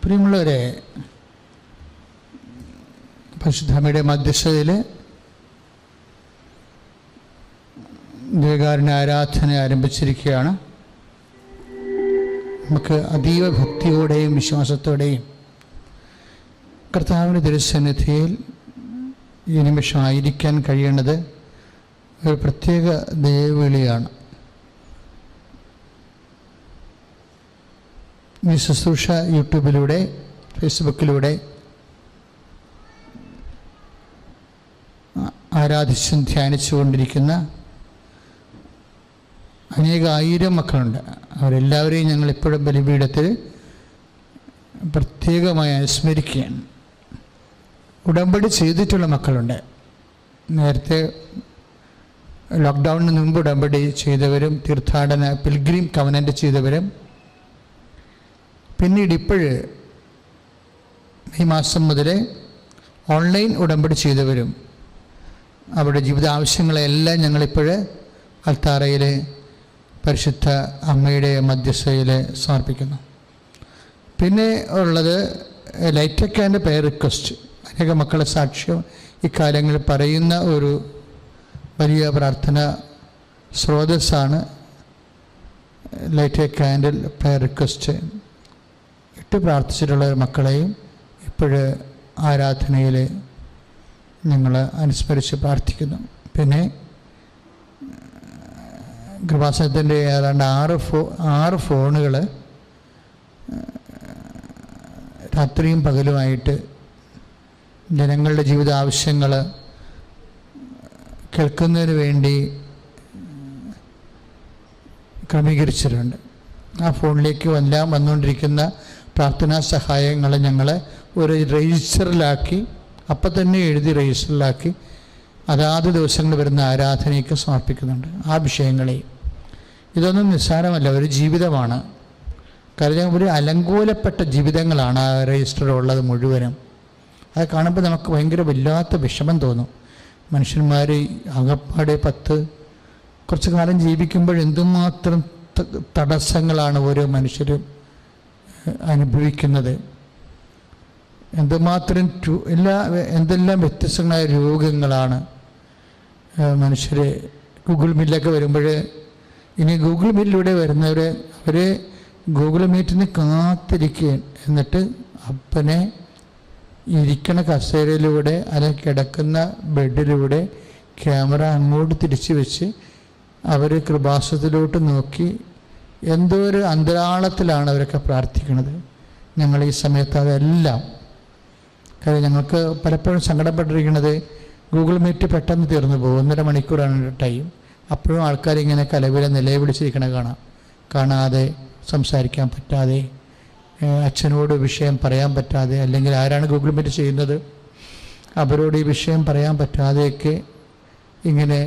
പ്രിയമുള്ളവരെ, പരിശുദ്ധമ്മയുടെ മധ്യസ്ഥതയിൽ ദിവ്യകാരുണ്യ ആരാധന ആരംഭിച്ചിരിക്കുകയാണ്. നമുക്ക് അതീവ ഭക്തിയോടെയും വിശ്വാസത്തോടെയും കർത്താവിൻ്റെ തിരുസന്നിധിയിൽ ഈ നിമിഷം ആയിരിക്കാൻ കഴിയേണ്ടത് ഒരു പ്രത്യേക ദൈവവിളിയാണ്. ഈ ശുശ്രൂഷ യൂട്യൂബിലൂടെ, ഫേസ്ബുക്കിലൂടെ ആരാധിച്ചും ധ്യാനിച്ചുകൊണ്ടിരിക്കുന്ന അനേകായിരം മക്കളുണ്ട്. അവരെല്ലാവരെയും ഞങ്ങളിപ്പോഴും ബലിപീഠത്തിൽ പ്രത്യേകമായി അനുസ്മരിക്കുകയാണ്. ഉടമ്പടി ചെയ്തിട്ടുള്ള മക്കളുണ്ട്. നേരത്തെ ലോക്ക്ഡൗണിന് മുമ്പ് ഉടമ്പടി ചെയ്തവരും തീർത്ഥാടന പിൽഗ്രീം കവനൻ്റ് ചെയ്തവരും, പിന്നീട് ഈ മാസം മുതൽ ഓൺലൈൻ ഉടമ്പടി ചെയ്തവരും അവരുടെ ജീവിതാവശ്യങ്ങളെല്ലാം ഞങ്ങളിപ്പോൾ അൽത്താറയിൽ പരിശുദ്ധ അമ്മയുടെ മധ്യസ്ഥതയിൽ സമർപ്പിക്കുന്നു. പിന്നെ ഉള്ളത് ലൈറ്റക്കാൻ്റെ പെയർ റിക്വസ്റ്റ്. അനേക മക്കളെ സാക്ഷ്യം ഇക്കാര്യങ്ങളിൽ പറയുന്ന ഒരു വലിയ പ്രാർത്ഥന സ്രോതസ്സാണ് light A candle pair request. ഇട്ട് പ്രാർത്ഥിച്ചിട്ടുള്ള മക്കളെയും ഇപ്പോഴ് ആരാധനയിൽ ഞങ്ങൾ അനുസ്മരിച്ച് പ്രാർത്ഥിക്കുന്നു. പിന്നെ കൃപാസനത്തിൻ്റെ ഏതാണ്ട് 6 ഫോണുകൾ രാത്രിയും പകലുമായിട്ട് ജനങ്ങളുടെ ജീവിത ആവശ്യങ്ങൾ കേൾക്കുന്നതിന് വേണ്ടി ക്രമീകരിച്ചിട്ടുണ്ട്. ആ ഫോണിലേക്ക് എല്ലാം വന്നുകൊണ്ടിരിക്കുന്ന പ്രാർത്ഥനാ സഹായങ്ങൾ ഞങ്ങൾ ഒരു രജിസ്റ്ററിലാക്കി, അപ്പം തന്നെ എഴുതി രജിസ്റ്ററിലാക്കി അതാത് ദിവസങ്ങൾ വരുന്ന ആരാധനയ്ക്ക് സമർപ്പിക്കുന്നുണ്ട്. ആ വിഷയങ്ങളെ ഇതൊന്നും നിസ്സാരമല്ല, ഒരു ജീവിതമാണ്. കാരണം ഒരു അലങ്കോലപ്പെട്ട ജീവിതങ്ങളാണ് ആ രജിസ്റ്ററിലുള്ളത് മുഴുവനും. അത് കാണുമ്പോൾ നമുക്ക് ഭയങ്കര വല്ലാത്ത വിഷമം തോന്നും. മനുഷ്യന്മാർ അകപ്പാടെ കുറച്ച് കാലം ജീവിക്കുമ്പോൾ എന്തുമാത്രം തടസ്സങ്ങളാണ് ഓരോ മനുഷ്യരും അനുഭവിക്കുന്നത്. എന്തുമാത്രം എന്തെല്ലാം വ്യത്യസ്തങ്ങളായ രോഗങ്ങളാണ് മനുഷ്യർ. ഗൂഗിൾ മീറ്റിലൊക്കെ വരുമ്പോൾ, ഇനി ഗൂഗിൾ മീറ്റിലൂടെ വരുന്നവർ അവർ ഗൂഗിൾ മീറ്റിന് കാത്തിരിക്കുകയും എന്നിട്ട് അപ്പനെ ഇരിക്കണ കസേരയിലൂടെ അല്ലെങ്കിൽ കിടക്കുന്ന ബെഡിലൂടെ ക്യാമറ അങ്ങോട്ട് തിരിച്ചു വെച്ച് അവർ കൃപാസനത്തിലോട്ട് നോക്കി എന്തോ ഒരു അന്തരാളത്തിലാണ് അവരൊക്കെ പ്രാർത്ഥിക്കുന്നത്. ഞങ്ങൾ ഈ സമയത്ത് അതെല്ലാം, കാര്യം ഞങ്ങൾക്ക് പലപ്പോഴും സങ്കടപ്പെട്ടിരിക്കുന്നത് ഗൂഗിൾ മീറ്റ് പെട്ടെന്ന് തീർന്നു പോകും. 1.5 മണിക്കൂറാണ് ടൈം. അപ്പോഴും ആൾക്കാരിങ്ങനെ കലവില നിലവിളിച്ചിരിക്കണ കാണാതെ, സംസാരിക്കാൻ പറ്റാതെ, അച്ഛനോട് വിഷയം പറയാൻ പറ്റാതെ, അല്ലെങ്കിൽ ആരാണ് ഗൂഗിൾ മീറ്റ് ചെയ്യുന്നത് അവരോട് ഈ വിഷയം പറയാൻ പറ്റാതെയൊക്കെ ഇങ്ങനെ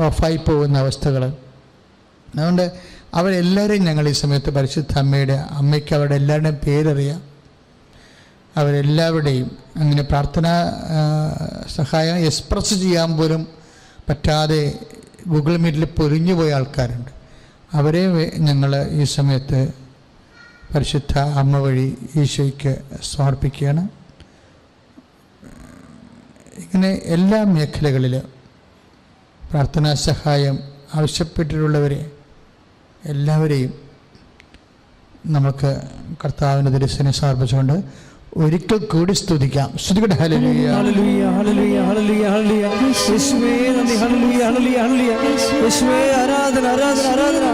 ഓഫായി പോകുന്ന അവസ്ഥകൾ. അതുകൊണ്ട് അവരെല്ലാവരെയും ഞങ്ങൾ ഈ സമയത്ത് പരിശുദ്ധ അമ്മയ്ക്ക് അവരുടെ എല്ലാവരുടെയും പേരറിയാം. അവരെല്ലാവരുടെയും അങ്ങനെ പ്രാർത്ഥനാ സഹായം എക്സ്പ്രസ് ചെയ്യാൻ പോലും പറ്റാതെ ഗൂഗിൾ മീറ്റിൽ പൊരിഞ്ഞു പോയ ആൾക്കാരുണ്ട്. അവരെ ഞങ്ങൾ ഈ സമയത്ത് പരിശുദ്ധ അമ്മ വഴി ഈശോയ്ക്ക് സമർപ്പിക്കുകയാണ്. ഇങ്ങനെ എല്ലാ മേഖലകളിലും പ്രാർത്ഥനാ സഹായം ആവശ്യപ്പെട്ടിട്ടുള്ളവരെ എല്ലാവരെയും നമുക്ക് കർത്താവിൻ്റെ തിരുസന്നിധിയിൽ സമർപ്പിച്ചുകൊണ്ട് ഒരിക്കൽ കൂടി സ്തുതിക്കാം. സ്തുതിക്കട്ടെ. ഹല്ലേലൂയ, ഹല്ലേലൂയ, ഹല്ലേലൂയ, ഹല്ലേലൂയ, ഹല്ലേലൂയ. യേശുവേ നന്ദി. ഹല്ലേലൂയ, ഹല്ലേലൂയ, ഹല്ലേലൂയ. യേശുവേ ആരാധന, ആരാധന, ആരാധന.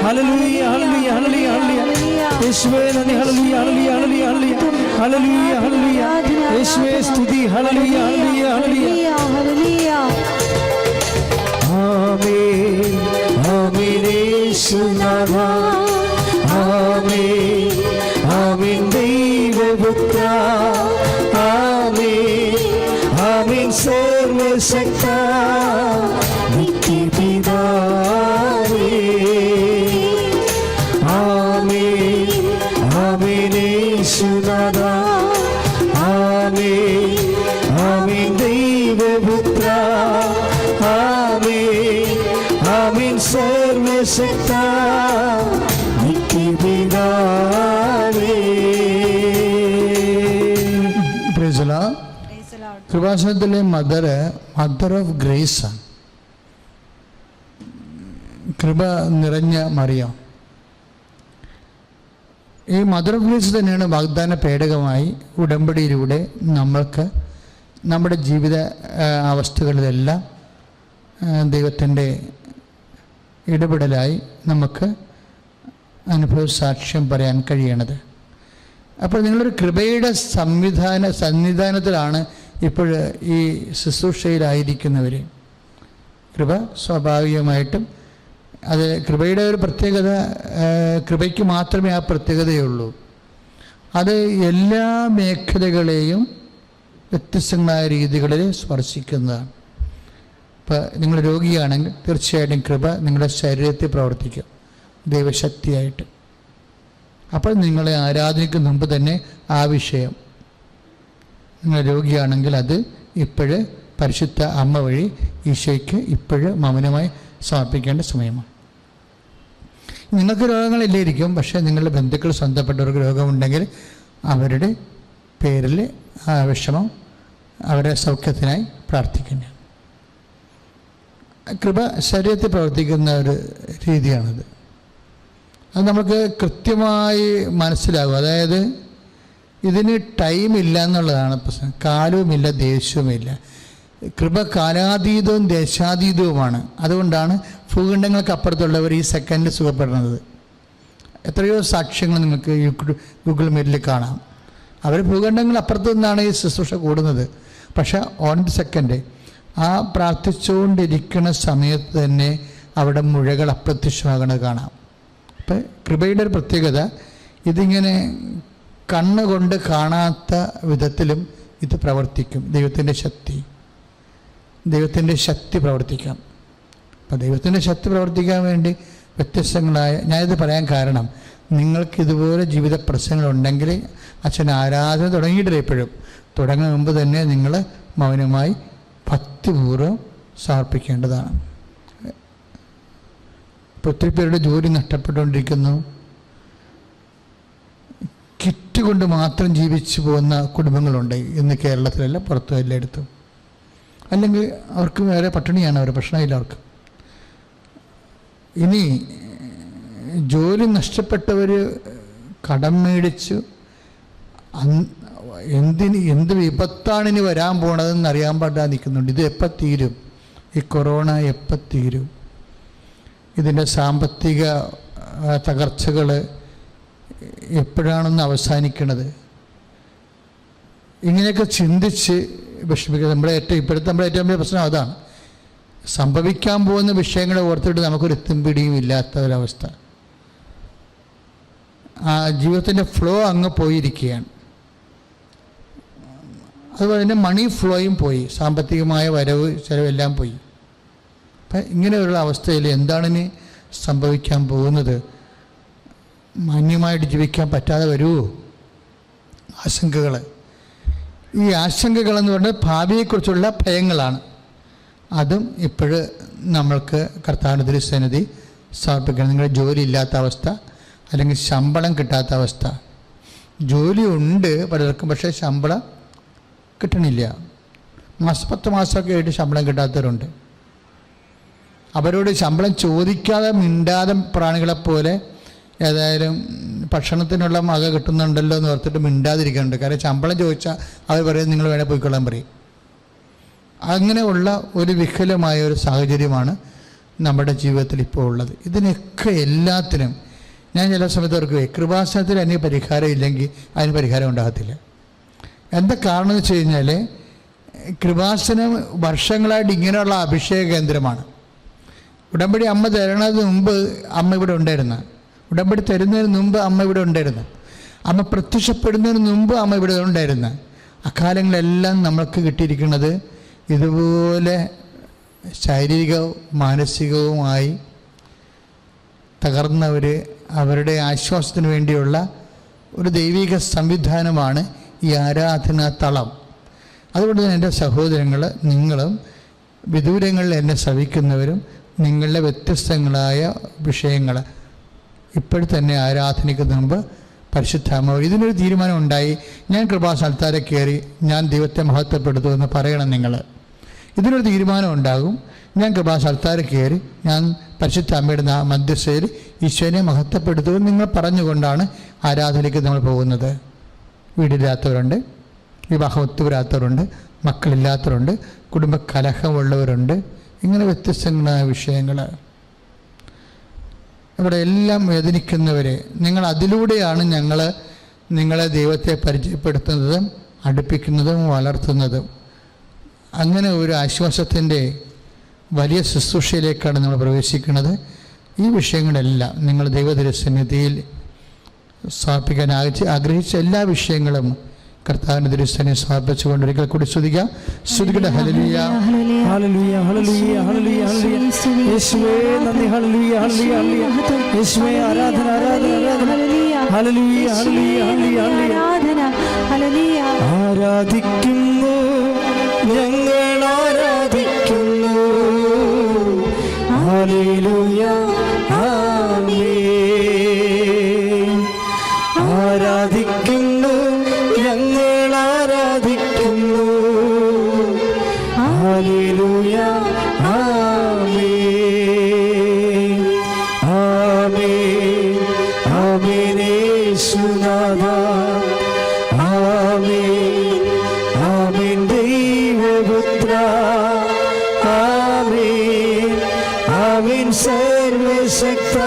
ഹല്ലേലൂയ, ഹല്ലേലൂയ, ഹല്ലേലൂയ, ഹല്ലേലൂയ. യേശുവേ നന്ദി. ഹല്ലേലൂയ, ഹല്ലേലൂയ, ഹല്ലേലൂയ, ഹല്ലേലൂയ. ഹല്ലേലൂയ, ഹല്ലേലൂയ. യേശുവേ സ്തുതി. ഹല്ലേലൂയ, ഹല്ലേലൂയ, ഹല്ലേലൂയ, ഹല്ലേലൂയ. ആമേൻ, ആമേൻ യേശുനാഥ. ആമേൻ, ആമേൻ ദൈവപുത്ര. ആമേൻ, ആമേൻ സർവശക്ത നിത്യപിതാവേ. ആമേൻ, ആമേൻ യേശുനാഥ. ആമേൻ, ആമേൻ ദൈവപുത്ര. ആമേൻ, ആമേൻ സർവശക്ത നിത്യപിതാവേ. കൃപാസനത്തിലെ മദർ ഓഫ് ഗ്രേസാണ്. കൃപ നിറഞ്ഞ മറിയം. ഈ മദർ ഓഫ് ഗ്രേസ് തന്നെയാണ് വാഗ്ദാന പേടകമായി ഉടമ്പടിയിലൂടെ നമ്മൾക്ക് നമ്മുടെ ജീവിത അവസ്ഥകളിലെല്ലാം ദൈവത്തിൻ്റെ ഇടപെടലായി നമുക്ക് അനുഭവ സാക്ഷ്യം പറയാൻ കഴിയണത്. അപ്പോൾ നിങ്ങളൊരു കൃപയുടെ സന്നിധാനത്തിലാണ് ഇപ്പോൾ ഈ ശുശ്രൂഷയിലായിരിക്കുന്നവർ. കൃപ സ്വാഭാവികമായിട്ടും അത് കൃപയുടെ ഒരു പ്രത്യേകത, കൃപയ്ക്ക് മാത്രമേ ആ പ്രത്യേകതയുള്ളൂ. അത് എല്ലാ മേഖലകളെയും വ്യത്യസ്തങ്ങളായ രീതികളിൽ സ്പർശിക്കുന്നതാണ്. ഇപ്പോൾ നിങ്ങൾ രോഗിയാണെങ്കിൽ തീർച്ചയായിട്ടും കൃപ നിങ്ങളുടെ ശരീരത്തിൽ പ്രവർത്തിക്കും ദൈവശക്തിയായിട്ട്. അപ്പോൾ നിങ്ങളെ ആരാധനയ്ക്ക് മുമ്പ് തന്നെ ആ വിഷയം, നിങ്ങൾ രോഗിയാണെങ്കിൽ അത് ഇപ്പോഴ് പരിശുദ്ധ അമ്മ വഴി ഈശോയ്ക്ക് ഇപ്പോഴ് മൗനമായി സമർപ്പിക്കേണ്ട സമയമാണ്. നിങ്ങൾക്ക് രോഗങ്ങളില്ലായിരിക്കും, പക്ഷേ നിങ്ങളുടെ ബന്ധുക്കൾ സ്വന്തപ്പെട്ടവർക്ക് രോഗമുണ്ടെങ്കിൽ അവരുടെ പേരിൽ ആ വിഷമം, അവരുടെ സൗഖ്യത്തിനായി പ്രാർത്ഥിക്കേണ്ടത്. കൃപ ശരീരത്തിൽ പ്രവർത്തിക്കുന്ന ഒരു രീതിയാണത്. അത് നമുക്ക് കൃത്യമായി മനസ്സിലാകും. അതായത് ഇതിന് ടൈമില്ല എന്നുള്ളതാണ് പ്രശ്നം. കാലവുമില്ല, ദേശവുമില്ല. കൃപ കാലാതീതവും ദേശാതീതവുമാണ്. അതുകൊണ്ടാണ് ഭൂഖണ്ഡങ്ങൾക്ക് അപ്പുറത്തുള്ളവർ ഈ സെക്കൻഡിൽ സുഖപ്പെടുന്നത്. എത്രയോ സാക്ഷ്യങ്ങൾ നിങ്ങൾക്ക് ഗൂഗിൾ മീറ്റിൽ കാണാം. അവർ ഭൂഖണ്ഡങ്ങൾ അപ്പുറത്തു നിന്നാണ് ഈ ശുശ്രൂഷ കൂടുന്നത്. പക്ഷേ ഓൺ ദി സെക്കൻഡ് ആ പ്രാർത്ഥിച്ചുകൊണ്ടിരിക്കുന്ന സമയത്ത് തന്നെ അവിടെ മുഴകൾ അപ്രത്യക്ഷമാകുന്നത് കാണാം. അപ്പം കൃപയുടെ ഒരു പ്രത്യേകത, ഇതിങ്ങനെ കണ്ണുകൊണ്ട് കാണാത്ത വിധത്തിലും ഇത് പ്രവർത്തിക്കും. ദൈവത്തിൻ്റെ ശക്തി പ്രവർത്തിക്കാം. അപ്പം ദൈവത്തിൻ്റെ ശക്തി പ്രവർത്തിക്കാൻ വേണ്ടി വ്യത്യസ്തങ്ങളായ, ഞാനിത് പറയാൻ കാരണം, നിങ്ങൾക്കിതുപോലെ ജീവിത പ്രശ്നങ്ങളുണ്ടെങ്കിൽ അച്ഛൻ ആരാധന തുടങ്ങിയിട്ടില്ല. ഇപ്പോഴും തുടങ്ങുന്ന മുമ്പ് തന്നെ നിങ്ങൾ മൗനമായി ഭക്തിപൂർവ്വം സമർപ്പിക്കേണ്ടതാണ്. ഇപ്പോൾ ഒത്തിരി പേരുടെ ജോലി നഷ്ടപ്പെട്ടുകൊണ്ടിരിക്കുന്നു. കിറ്റ് കൊണ്ട് മാത്രം ജീവിച്ചു പോകുന്ന കുടുംബങ്ങളുണ്ട് ഇന്ന് കേരളത്തിലല്ല, പുറത്തും എല്ലായിടത്തും. അല്ലെങ്കിൽ അവർക്ക് വേറെ പട്ടിണിയാണ്, അവർ പ്രശ്നമില്ല അവർക്ക്. ഇനി ജോലി നഷ്ടപ്പെട്ടവർ കടം മേടിച്ച് എന്ത് വിപത്താണ് ഇനി വരാൻ പോണതെന്ന് അറിയാൻ പാടില്ല നിൽക്കുന്നുണ്ട്. ഇത് എപ്പോൾ തീരും? ഈ കൊറോണ എപ്പോൾ തീരും? ഇതിൻ്റെ സാമ്പത്തിക തകർച്ചകൾ എപ്പോഴാണെന്ന് അവസാനിക്കണത്? ഇങ്ങനെയൊക്കെ ചിന്തിച്ച് വിഷമിക്കുക. ഇപ്പോഴത്തെ നമ്മുടെ ഏറ്റവും വലിയ പ്രശ്നം അതാണ്. സംഭവിക്കാൻ പോകുന്ന വിഷയങ്ങളെ ഓർത്തിട്ട് നമുക്കൊരു എത്തുംപിടിയും ഇല്ലാത്ത ഒരവസ്ഥ. ആ ജീവിതത്തിൻ്റെ ഫ്ലോ അങ്ങ് പോയിരിക്കുകയാണ്. അതുപോലെ തന്നെ മണി ഫ്ലോയും പോയി, സാമ്പത്തികമായ വരവ് ചിലവെല്ലാം പോയി. അപ്പം ഇങ്ങനെയുള്ള അവസ്ഥയിൽ എന്താണിനി സംഭവിക്കാൻ പോകുന്നത്? മാന്യമായിട്ട് ജീവിക്കാൻ പറ്റാതെ വരുമോ? ആശങ്കകൾ. ഈ ആശങ്കകളെന്ന് പറഞ്ഞാൽ ഭാവിയെക്കുറിച്ചുള്ള ഭയങ്ങളാണ്. അതും ഇപ്പോഴ് നമ്മൾക്ക് കർത്താവിൻ്റെ തിരുസന്നിധി സമർപ്പിക്കണം. നിങ്ങളുടെ ജോലി ഇല്ലാത്ത അവസ്ഥ, അല്ലെങ്കിൽ ശമ്പളം കിട്ടാത്ത അവസ്ഥ. ജോലി ഉണ്ട് പലർക്കും, പക്ഷേ ശമ്പളം കിട്ടണില്ല. 10 മാസമൊക്കെ ആയിട്ട് ശമ്പളം കിട്ടാത്തവരുണ്ട്. അവരോട് ശമ്പളം ചോദിക്കാതെ മിണ്ടാതെ പ്രാണികളെപ്പോലെ ഏതായാലും ഭക്ഷണത്തിനുള്ള മക കിട്ടുന്നുണ്ടല്ലോ എന്ന് ഓർത്തിട്ട് മിണ്ടാതിരിക്കുന്നുണ്ട്. കാരണം ശമ്പളം ചോദിച്ചാൽ അവർ പറയും നിങ്ങൾ വേണേൽ പോയിക്കൊള്ളാൻ പറയും. അങ്ങനെയുള്ള ഒരു വികലമായ ഒരു സാഹചര്യമാണ് നമ്മുടെ ജീവിതത്തിൽ ഇപ്പോൾ ഉള്ളത്. ഇതിനൊക്കെ എല്ലാത്തിനും ഞാൻ ചില സമയത്ത് ഓർക്കുകയെ, കൃപാസനത്തിൽ അതിന് പരിഹാരം ഇല്ലെങ്കിൽ അതിന് പരിഹാരം ഉണ്ടാകത്തില്ല. എന്താ കാരണം എന്ന് വെച്ച് കഴിഞ്ഞാൽ, കൃപാസനം വർഷങ്ങളായിട്ട് ഇങ്ങനെയുള്ള അഭിഷേക കേന്ദ്രമാണ്. ഉടമ്പടി അമ്മ തരണതിന് മുമ്പ് അമ്മ ഇവിടെ ഉണ്ടായിരുന്ന, ഉടമ്പടി തരുന്നതിന് മുമ്പ് അമ്മ ഇവിടെ ഉണ്ടായിരുന്ന, അമ്മ പ്രത്യക്ഷപ്പെടുന്നതിന് മുമ്പ് അമ്മ ഇവിടെ ഉണ്ടായിരുന്ന, അക്കാലങ്ങളെല്ലാം നമ്മൾക്ക് കിട്ടിയിരിക്കുന്നത് ഇതുപോലെ ശാരീരികവും മാനസികവുമായി തകർന്നവർ അവരുടെ ആശ്വാസത്തിന് വേണ്ടിയുള്ള ഒരു ദൈവിക സംവിധാനമാണ് ഈ ആരാധനാ തളം. അതുകൊണ്ട് തന്നെ എൻ്റെ സഹോദരങ്ങൾ, നിങ്ങളും വിദൂരങ്ങളിൽ എന്നെ ശ്രവിക്കുന്നവരും നിങ്ങളുടെ വ്യത്യസ്തങ്ങളായ വിഷയങ്ങൾ ഇപ്പോഴത്തന്നെ ആരാധനയ്ക്ക് മുമ്പ് പരിശുദ്ധാത്മാവ് ഇതിനൊരു തീരുമാനം ഉണ്ടായി. ഞാൻ കൃപാസനത്താരെ കയറി ഞാൻ ദൈവത്തെ മഹത്വപ്പെടുത്തുമെന്ന് പറയണം. നിങ്ങൾ ഇതിനൊരു തീരുമാനം ഉണ്ടാകും. ഞാൻ കൃപാസനത്താരെ കയറി ഞാൻ പരിശുദ്ധാത്മയുടെ മധ്യസ്ഥയിൽ ഈശോനെ മഹത്വപ്പെടുത്തുമെന്ന് നിങ്ങൾ പറഞ്ഞുകൊണ്ടാണ് ആരാധനയ്ക്ക് നമ്മൾ പോകുന്നത്. വീടില്ലാത്തവരുണ്ട്, വിവാഹം ഒത്തുവരാത്തവരുണ്ട്, മക്കളില്ലാത്തവരുണ്ട്, കുടുംബ കലഹമുള്ളവരുണ്ട്. ഇങ്ങനെ വ്യത്യസ്തങ്ങളായ വിഷയങ്ങൾ ഇവിടെ എല്ലാം വേദനിക്കുന്നവരെ നിങ്ങൾ അതിലൂടെയാണ് നിങ്ങളെ ദൈവത്തെ പരിചയപ്പെടുത്തുന്നതും അടുപ്പിക്കുന്നതും വളർത്തുന്നതും. അങ്ങനെ ഒരു ആശ്വാസത്തിൻ്റെ വലിയ ശുശ്രൂഷയിലേക്കാണ് നമ്മൾ പ്രവേശിക്കുന്നത്. ഈ വിഷയങ്ങളെല്ലാം നിങ്ങൾ ദൈവതിരുസന്നിധിയിൽ സമർപ്പിക്കാൻ ആഗ്രഹിച്ച എല്ലാ വിഷയങ്ങളും കർത്താവിന്റെ തിരുസന്നിധിയിൽ സമർപ്പിച്ചുകൊണ്ട് ഒരിക്കൽ കൂടി സ്തുതിക്കാം. സ്തുതിക്കട്ടെ. ഹല്ലേലൂയ, ഹല്ലേലൂയ, ഹല്ലേലൂയ, ഹല്ലേലൂയ, ഹല്ലേലൂയ. യേശുവേ നന്ദി. ഹല്ലേലൂയ, ഹല്ലേലൂയ, ഹല്ലേലൂയ. യേശുവേ ആരാധന, ആരാധന, ആരാധന. ഹല്ലേലൂയ, ഹല്ലേലൂയ, ഹല്ലേലൂയ, ആരാധന. ഹല്ലേലൂയ. ആരാധിക്കുന്നു ഞങ്ങൾ, ആരാധിക്കുന്നു. ഹല്ലേലൂയ, ആമേൻ. ആരാധിക്കുന്നു ഞങ്ങൾ, ആരാധിക്കുന്നു. ഹല്ലേലൂയ, ആമേൻ, ആമേൻ, ആമേൻ. യേശുനാഥ ആമേൻ, ആമേൻ. ദൈവപുത്ര ആമേൻ, ആമേൻ. സർവശക്ത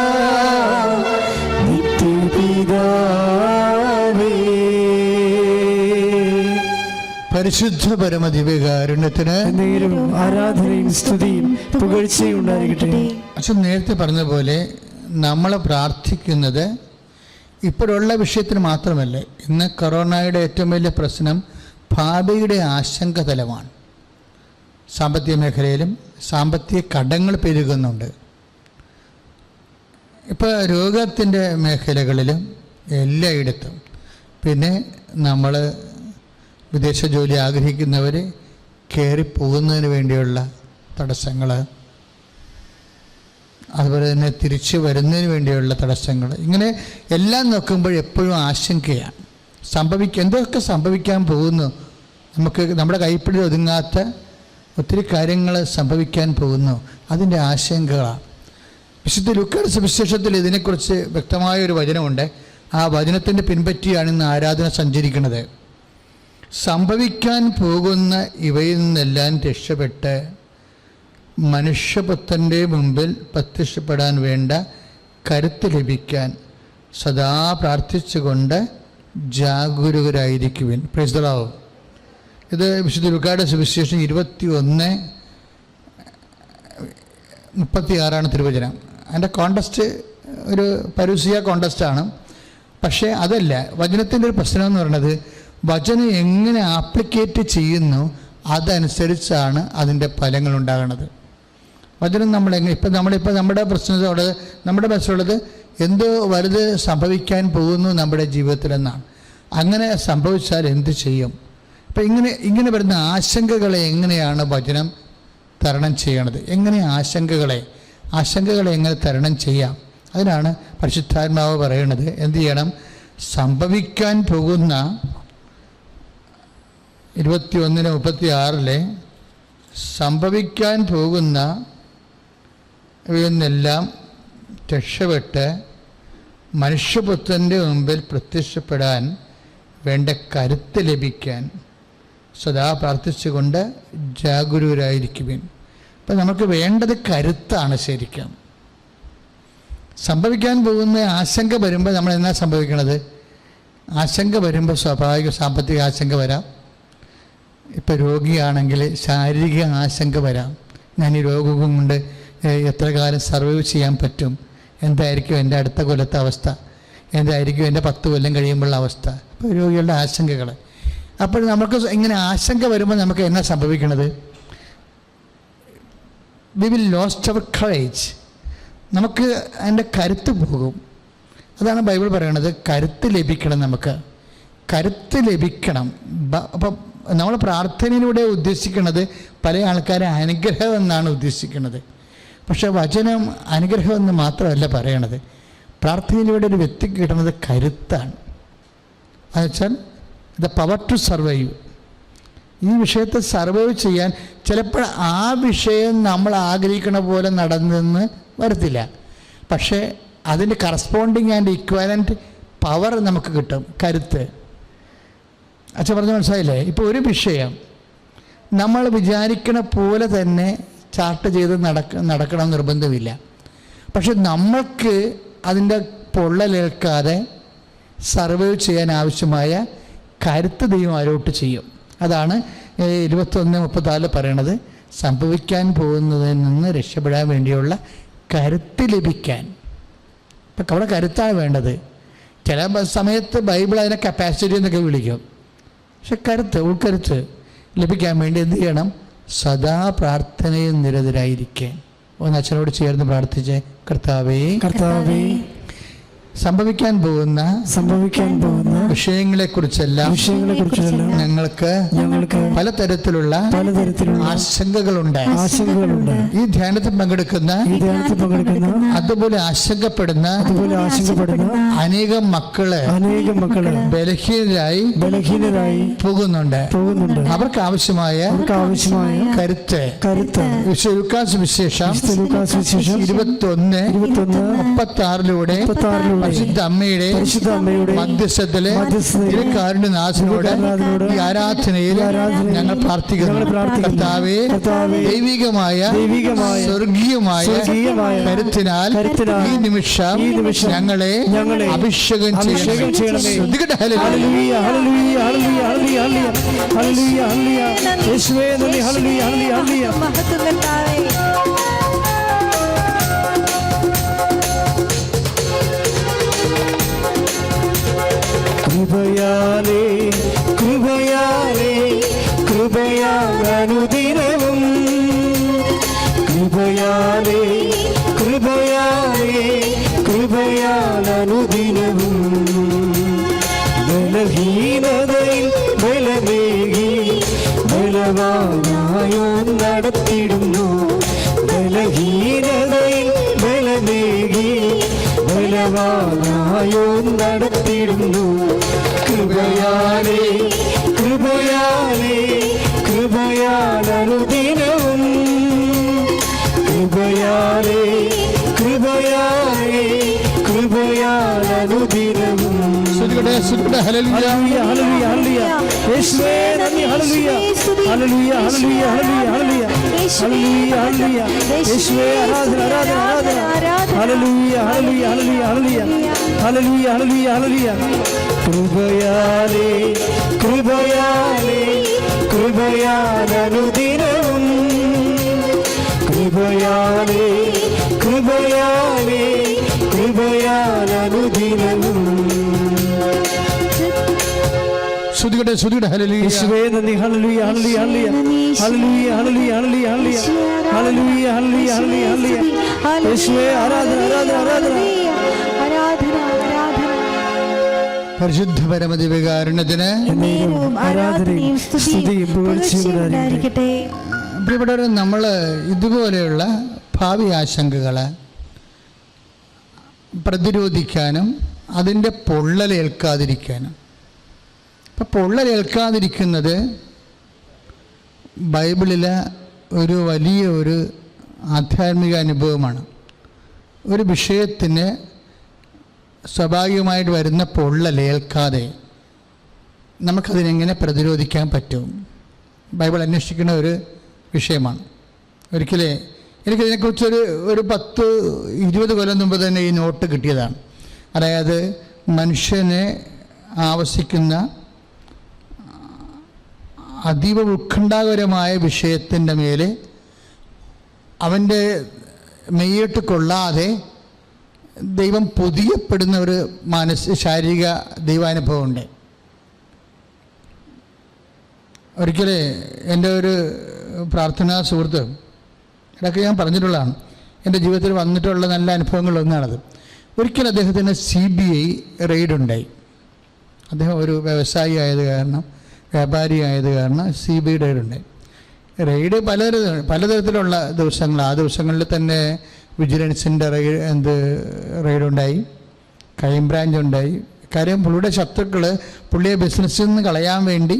നിത്യപിതാവേ. പരിശുദ്ധ പരമദിവ്യകാരുണ്യത്തിന് ആരാധനയും സ്തുതിയും പുകഴ്ചയും ഉണ്ടായിരിക്കട്ടെ. അച്ഛൻ നേരത്തെ പറഞ്ഞ പോലെ നമ്മൾ പ്രാർത്ഥിക്കുന്നത് ഇപ്പോഴുള്ള വിഷയത്തിന് മാത്രമല്ല. ഇന്ന് കൊറോണയുടെ ഏറ്റവും വലിയ പ്രശ്നം ഭാവിയുടെ ആശങ്ക തലമാണ്. സാമ്പത്തിക മേഖലയിലും സാമ്പത്തിക കടങ്ങൾ പെരുകുന്നുണ്ട്. ഇപ്പോൾ രോഗത്തിൻ്റെ മേഖലകളിലും എല്ലായിടത്തും. പിന്നെ നമ്മൾ വിദേശ ജോലി ആഗ്രഹിക്കുന്നവർ കയറിപ്പോകുന്നതിന് വേണ്ടിയുള്ള തടസ്സങ്ങൾ, അതുപോലെ തന്നെ തിരിച്ചു വരുന്നതിന് വേണ്ടിയുള്ള തടസ്സങ്ങൾ, ഇങ്ങനെ എല്ലാം നോക്കുമ്പോൾ എപ്പോഴും ആശങ്കയാണ്. എന്തൊക്കെ സംഭവിക്കാൻ പോകുന്നു, നമ്മുടെ കൈപ്പിടിയിൽ ഒതുങ്ങാത്ത ഒത്തിരി കാര്യങ്ങൾ സംഭവിക്കാൻ പോകുന്നു, അതിൻ്റെ ആശങ്കകളാണ്. വിശുദ്ധ ലൂക്കായുടെ സുവിശേഷത്തിൽ ഇതിനെക്കുറിച്ച് വ്യക്തമായൊരു വചനമുണ്ട്. ആ വചനത്തിൻ്റെ പിൻപറ്റിയാണ് ഇന്ന് ആരാധന സഞ്ചരിക്കുന്നത്. സംഭവിക്കാൻ പോകുന്ന ഇവയിൽ നിന്നെല്ലാം രക്ഷപ്പെട്ട് മനുഷ്യപുത്രൻ്റെ മുമ്പിൽ പ്രത്യക്ഷപ്പെടാൻ വേണ്ട കരുത്ത് ലഭിക്കാൻ സദാ പ്രാർത്ഥിച്ചുകൊണ്ട് ജാഗരൂകരായിരിക്കുവിൻ. Praise the Lord. ഇത് വിശുദ്ധ ലൂക്കായുടെ സുവിശേഷം 21:36 തിരുവചനം. അതിൻ്റെ കോണ്ടസ്റ്റ് ഒരു പരൂസിയ കോണ്ടസ്റ്റാണ്. പക്ഷേ അതല്ല, വചനത്തിൻ്റെ ഒരു പ്രശ്നം എന്ന് പറയുന്നത് വചനം എങ്ങനെ ആപ്ലിക്കേറ്റ് ചെയ്യുന്നു അതനുസരിച്ചാണ് അതിൻ്റെ ഫലങ്ങൾ ഉണ്ടാകുന്നത്. വചനം ഇപ്പം നമ്മുടെ പ്രശ്നത്തോട് നമ്മുടെ മനസ്സിലുള്ളത് എന്തോ വലുത് സംഭവിക്കാൻ പോകുന്നു നമ്മുടെ ജീവിതത്തിലെന്നാണ്. അങ്ങനെ സംഭവിച്ചാൽ എന്ത് ചെയ്യും? അപ്പം ഇങ്ങനെ വരുന്ന ആശങ്കകളെ എങ്ങനെയാണ് വചനം തരണം ചെയ്യണത്? എങ്ങനെ ആശങ്കകളെ എങ്ങനെ തരണം ചെയ്യാം? അതിനാണ് പരിശുദ്ധാത്മാവ് പറയുന്നത്. എന്ത് ചെയ്യണം? സംഭവിക്കാൻ പോകുന്ന 21:36 സംഭവിക്കാൻ പോകുന്ന ഇവയിൽ നിന്നെല്ലാം രക്ഷപ്പെട്ട് മനുഷ്യപുത്രൻ്റെ മുമ്പിൽ പ്രത്യക്ഷപ്പെടാൻ വേണ്ട കരുത്ത് ലഭിക്കാൻ സദാ പ്രാർത്ഥിച്ചുകൊണ്ട് ജാഗരൂകരായിരിക്കുവിൻ. അപ്പം നമുക്ക് വേണ്ടത് കരുത്താണ്. ശരിക്കും സംഭവിക്കാൻ പോകുന്ന ആശങ്ക വരുമ്പോൾ നമ്മൾ എന്നാ സംഭവിക്കണത്? ആശങ്ക വരുമ്പോൾ സ്വാഭാവിക സാമ്പത്തിക ആശങ്ക വരാം. ഇപ്പം രോഗിയാണെങ്കിൽ ശാരീരിക ആശങ്ക വരാം. ഞാൻ ഈ രോഗം കൊണ്ട് എത്ര കാലം സർവൈവ് ചെയ്യാൻ പറ്റും? എന്തായിരിക്കും എൻ്റെ അടുത്ത കൊല്ലത്തെ അവസ്ഥ? എന്തായിരിക്കും എൻ്റെ 10 കൊല്ലം കഴിയുമ്പോഴുള്ള അവസ്ഥ? അപ്പോൾ രോഗികളുടെ ആശങ്കകൾ. അപ്പോൾ നമുക്ക് ഇങ്ങനെ ആശങ്ക വരുമ്പോൾ നമുക്ക് എന്നാ സംഭവിക്കണത്? We will lost our courage. നമുക്ക് അതിൻ്റെ കരുത്ത് പോകും. അതാണ് ബൈബിൾ പറയണത്. കരുത്ത് ലഭിക്കണം. നമുക്ക് കരുത്ത് ലഭിക്കണം. അപ്പം നമ്മൾ പ്രാർത്ഥനയിലൂടെ ഉദ്ദേശിക്കുന്നത് പല ആൾക്കാരെ അനുഗ്രഹം എന്നാണ് ഉദ്ദേശിക്കുന്നത്. പക്ഷേ വചനം അനുഗ്രഹം എന്ന് മാത്രമല്ല പറയണത്. പ്രാർത്ഥനയിലൂടെ ഒരു വ്യക്തിക്ക് കിട്ടുന്നത് കരുത്താണ്. എന്നുവെച്ചാൽ ദ പവർ ടു സർവൈവ്. ഈ വിഷയത്തെ സർവൈവ് ചെയ്യാൻ ചിലപ്പോൾ ആ വിഷയം നമ്മൾ ആഗ്രഹിക്കുന്ന പോലെ നടന്നെന്ന് വരത്തില്ല, പക്ഷേ അതിൻ്റെ കറസ്പോണ്ടിങ് ആൻഡ് ഇക്വാലൻ്റ് പവർ നമുക്ക് കിട്ടും, കരുത്ത്. അച്ഛൻ പറഞ്ഞ മനസ്സിലായില്ലേ? ഇപ്പോൾ ഒരു വിഷയം നമ്മൾ വിചാരിക്കണ പോലെ തന്നെ ചാർട്ട് ചെയ്ത് നടക്കണം നിർബന്ധമില്ല, പക്ഷെ നമ്മൾക്ക് അതിൻ്റെ പൊള്ളലേൽക്കാതെ സർവൈവ് ചെയ്യാൻ ആവശ്യമായ കരുത്ത് ദൈവം അലോട്ട് ചെയ്യും. അതാണ് 21:34 പറയണത്, സംഭവിക്കാൻ പോകുന്നതിൽ നിന്ന് രക്ഷപ്പെടാൻ വേണ്ടിയുള്ള കരുത്ത് ലഭിക്കാൻ. ഇപ്പം അവിടെ കരുത്താണ് വേണ്ടത്. ചില സമയത്ത് ബൈബിൾ അതിനെ കപ്പാസിറ്റി എന്നൊക്കെ വിളിക്കും, പക്ഷെ ഉൾക്കരുത്ത് ലഭിക്കാൻ വേണ്ടി എന്ത് ചെയ്യണം? സദാ പ്രാർത്ഥനയിൽ നിരതരായിരിക്കാൻ. ഒന്ന് അച്ഛനോട് ചേർന്ന് പ്രാർത്ഥിച്ചേ. കർത്താവേ, സംഭവിക്കാൻ പോകുന്ന വിഷയങ്ങളെക്കുറിച്ചെല്ലാം ഞങ്ങൾക്ക് പലതരത്തിലുള്ള ആശങ്കകളുണ്ട്. ഈ ധ്യാനത്തിൽ പങ്കെടുക്കുന്ന അതുപോലെ ആശങ്കപ്പെടുന്ന അനേകം മക്കള് ബലഹീനരായി പോകുന്നുണ്ട്. അവർക്ക് ആവശ്യമായ കരുത്ത് ലൂക്കാസ് വിശേഷം 21:36 പരിശുദ്ധ അമ്മയുടെ മധ്യസ്ഥത്തിലെ കാരുണ്യനാഥനോട് ഈ ആരാധനയിൽ ഞങ്ങൾ പ്രാർത്ഥിക്കുന്നു. കർത്താവേ, ദൈവികമായ സ്വർഗീയമായ കരുത്തിനാൽ ഈ നിമിഷം ഞങ്ങളെ അഭിഷേകം ചെയ്യണം. കൃപയാലനുദിനവും കൃപയാലനുദിനവും ബലഹീനതയിൽ ബലമേകി ബലവാനായോ നടത്തിടുന്നു. ബലഹീനതയിൽ ബലമേകി ബലവാനായോ നടത്തിടുന്നു. കൃപയാലനുദിനവും കൃപയാലനുദിനവും. യേശുവേ നന്ദി. ഹല്ലേലൂയ ഹല്ലേലൂയ ഹല്ലേലൂയ ഹല്ലേലൂയ ഹല്ലേലൂയ. യേശുവേ ആരാധന ആരാധന ആരാധന. ഹല്ലേലൂയ ഹല്ലേലൂയ ഹല്ലേലൂയ ഹല്ലേലൂയ ഹല്ലേലൂയ ഹല്ലേലൂയ. കൃപയാലനുദിനവും കൃപയാലനുദിനവും. ശ്രുതികട്ടെ ഹല്ലേലൂയ. യേശുവേ നന്ദി. ഹല്ലേലൂയ ഹല്ലേലൂയ ഹല്ലേലൂയ ഹല്ലേലൂയ ഹല്ലേലൂയ ഹല്ലേലൂയ ഹല്ലേലൂയ ഹല്ലേലൂയ. യേശുവേ ആരാധന ആരാധന ആരാധന ആരാധന ആരാധന. പരിശുദ്ധ പരമദിവ്യകാരുണ്യത്തിന് ആരാധനയും സ്തുതിയും പുകഴ്ചയും ഉണ്ടായിരിക്കട്ടെ. പ്രിയപ്പെട്ടവരെ, നമ്മൾ ഇതുപോലെയുള്ള ഭാവി ആശങ്കകളെ പ്രതിരോധിക്കാനും അതിൻ്റെ പൊള്ളലേൽക്കാതിരിക്കാനും. ഇപ്പം പൊള്ളലേൽക്കാതിരിക്കുന്നത് ബൈബിളിലെ ഒരു വലിയ ആധ്യാത്മിക അനുഭവമാണ്. ഒരു വിഷയത്തിന് സ്വാഭാവികമായിട്ട് വരുന്ന പൊള്ളലേൽക്കാതെ നമുക്കതിനെങ്ങനെ പ്രതിരോധിക്കാൻ പറ്റും? ബൈബിൾ അന്വേഷിക്കുന്ന ഒരു വിഷയമാണ്. ഒരിക്കലേ എനിക്കതിനെക്കുറിച്ചൊരു 10-20 കൊല്ലം മുമ്പ് തന്നെ ഈ നോട്ട് കിട്ടിയതാണ്. അതായത് മനുഷ്യനെ ആവശ്യിക്കുന്ന അതീവ ഉത്കണ്ഠാകരമായ വിഷയത്തിൻ്റെ മേലെ അവൻ്റെ മെയ്യിട്ട് കൊള്ളാതെ ദൈവം പൊതിയപ്പെടുന്ന ഒരു ശാരീരിക ദൈവാനുഭവമുണ്ട്. ഒരിക്കലേ എൻ്റെ ഒരു പ്രാർത്ഥനാ സുഹൃത്ത്, ഇടയ്ക്ക് ഞാൻ പറഞ്ഞിട്ടുള്ളതാണ്, എൻ്റെ ജീവിതത്തിൽ വന്നിട്ടുള്ള നല്ല അനുഭവങ്ങളൊന്നാണത്. ഒരിക്കൽ അദ്ദേഹത്തിന് CBI റെയ്ഡുണ്ടായി. അദ്ദേഹം ഒരു വ്യവസായി ആയത് കാരണം, വ്യാപാരി ആയത് കാരണം CBI റെയ്ഡുണ്ടായി. റെയ്ഡ് പലതരത്തിലുള്ള ദിവസങ്ങൾ, ആ ദിവസങ്ങളിൽ തന്നെ വിജിലൻസിൻ്റെ റെയ്ഡുണ്ടായി, ക്രൈം ബ്രാഞ്ച് ഉണ്ടായി, കാര്യം പുള്ളിയുടെ ശത്രുക്കൾ പുള്ളിയെ ബിസിനസ്സിൽ നിന്ന് കളയാൻ വേണ്ടി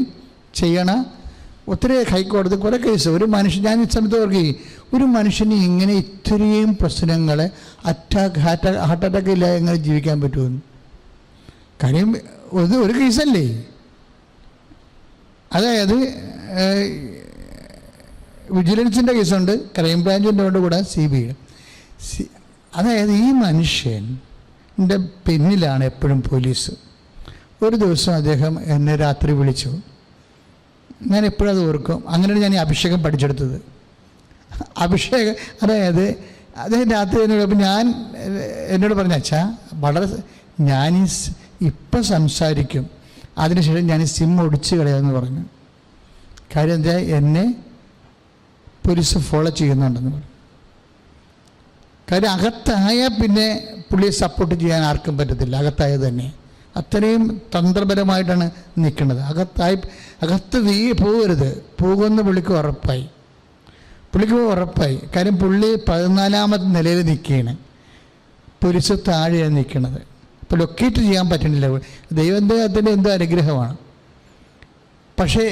ചെയ്യണ ഒത്തിരി ഹൈക്കോടതി കുറേ കേസ്. ഒരു മനുഷ്യൻ, ഞാൻ ഈ സമയത്ത് ഓർക്കുകയും, ഒരു മനുഷ്യന് ഇങ്ങനെ ഇത്രയും പ്രശ്നങ്ങളെ ഹാർട്ട് അറ്റാക്ക് ഇല്ലാതെ എങ്ങനെ ജീവിക്കാൻ പറ്റുമെന്ന്. കാര്യം ഒരു കേസല്ലേ. അതായത് വിജിലൻസിൻ്റെ കേസുണ്ട്, ക്രൈം ബ്രാഞ്ചിൻ്റെ കൂടെ CBI. അതായത് ഈ മനുഷ്യൻ്റെ പിന്നിലാണ് എപ്പോഴും പോലീസ്. ഒരു ദിവസം അദ്ദേഹം എന്നെ രാത്രി വിളിച്ചു. ഞാൻ എപ്പോഴും അത് ഓർക്കും. അങ്ങനെയാണ് ഞാൻ ഈ അഭിഷേകം പഠിച്ചെടുത്തത്. അഭിഷേകം, അതായത് അദ്ദേഹം രാത്രി എന്നോട് ഞാൻ എന്നോട് പറഞ്ഞ, അച്ഛാ വളരെ ഞാൻ ഇപ്പം സംസാരിക്കും, അതിനുശേഷം ഞാൻ സിം ഒടിച്ച് കളയാമെന്ന് പറഞ്ഞു. കാര്യം എന്താ, എന്നെ പോലീസ് ഫോളോ ചെയ്യുന്നുണ്ടെന്ന് പറഞ്ഞു. കാര്യം അകത്തായാൽ പിന്നെ പുള്ളിയെ സപ്പോർട്ട് ചെയ്യാൻ ആർക്കും പറ്റത്തില്ല. അകത്തായത് തന്നെ അത്രയും തന്ത്രപരമായിട്ടാണ് നിൽക്കുന്നത്. അകത്ത് നീ പോകരുത്, പോകുമെന്ന് പുള്ളിക്ക് ഉറപ്പായി. കാര്യം പുള്ളി 14ാമത്തെ നിലയിൽ നിൽക്കുകയാണ്, പോലീസ് താഴെയാണ് നിൽക്കുന്നത്. അപ്പോൾ ലൊക്കേറ്റ് ചെയ്യാൻ പറ്റുന്നില്ല. ദൈവത്തിൻ്റെ എന്തോ അനുഗ്രഹമാണ്. പക്ഷേ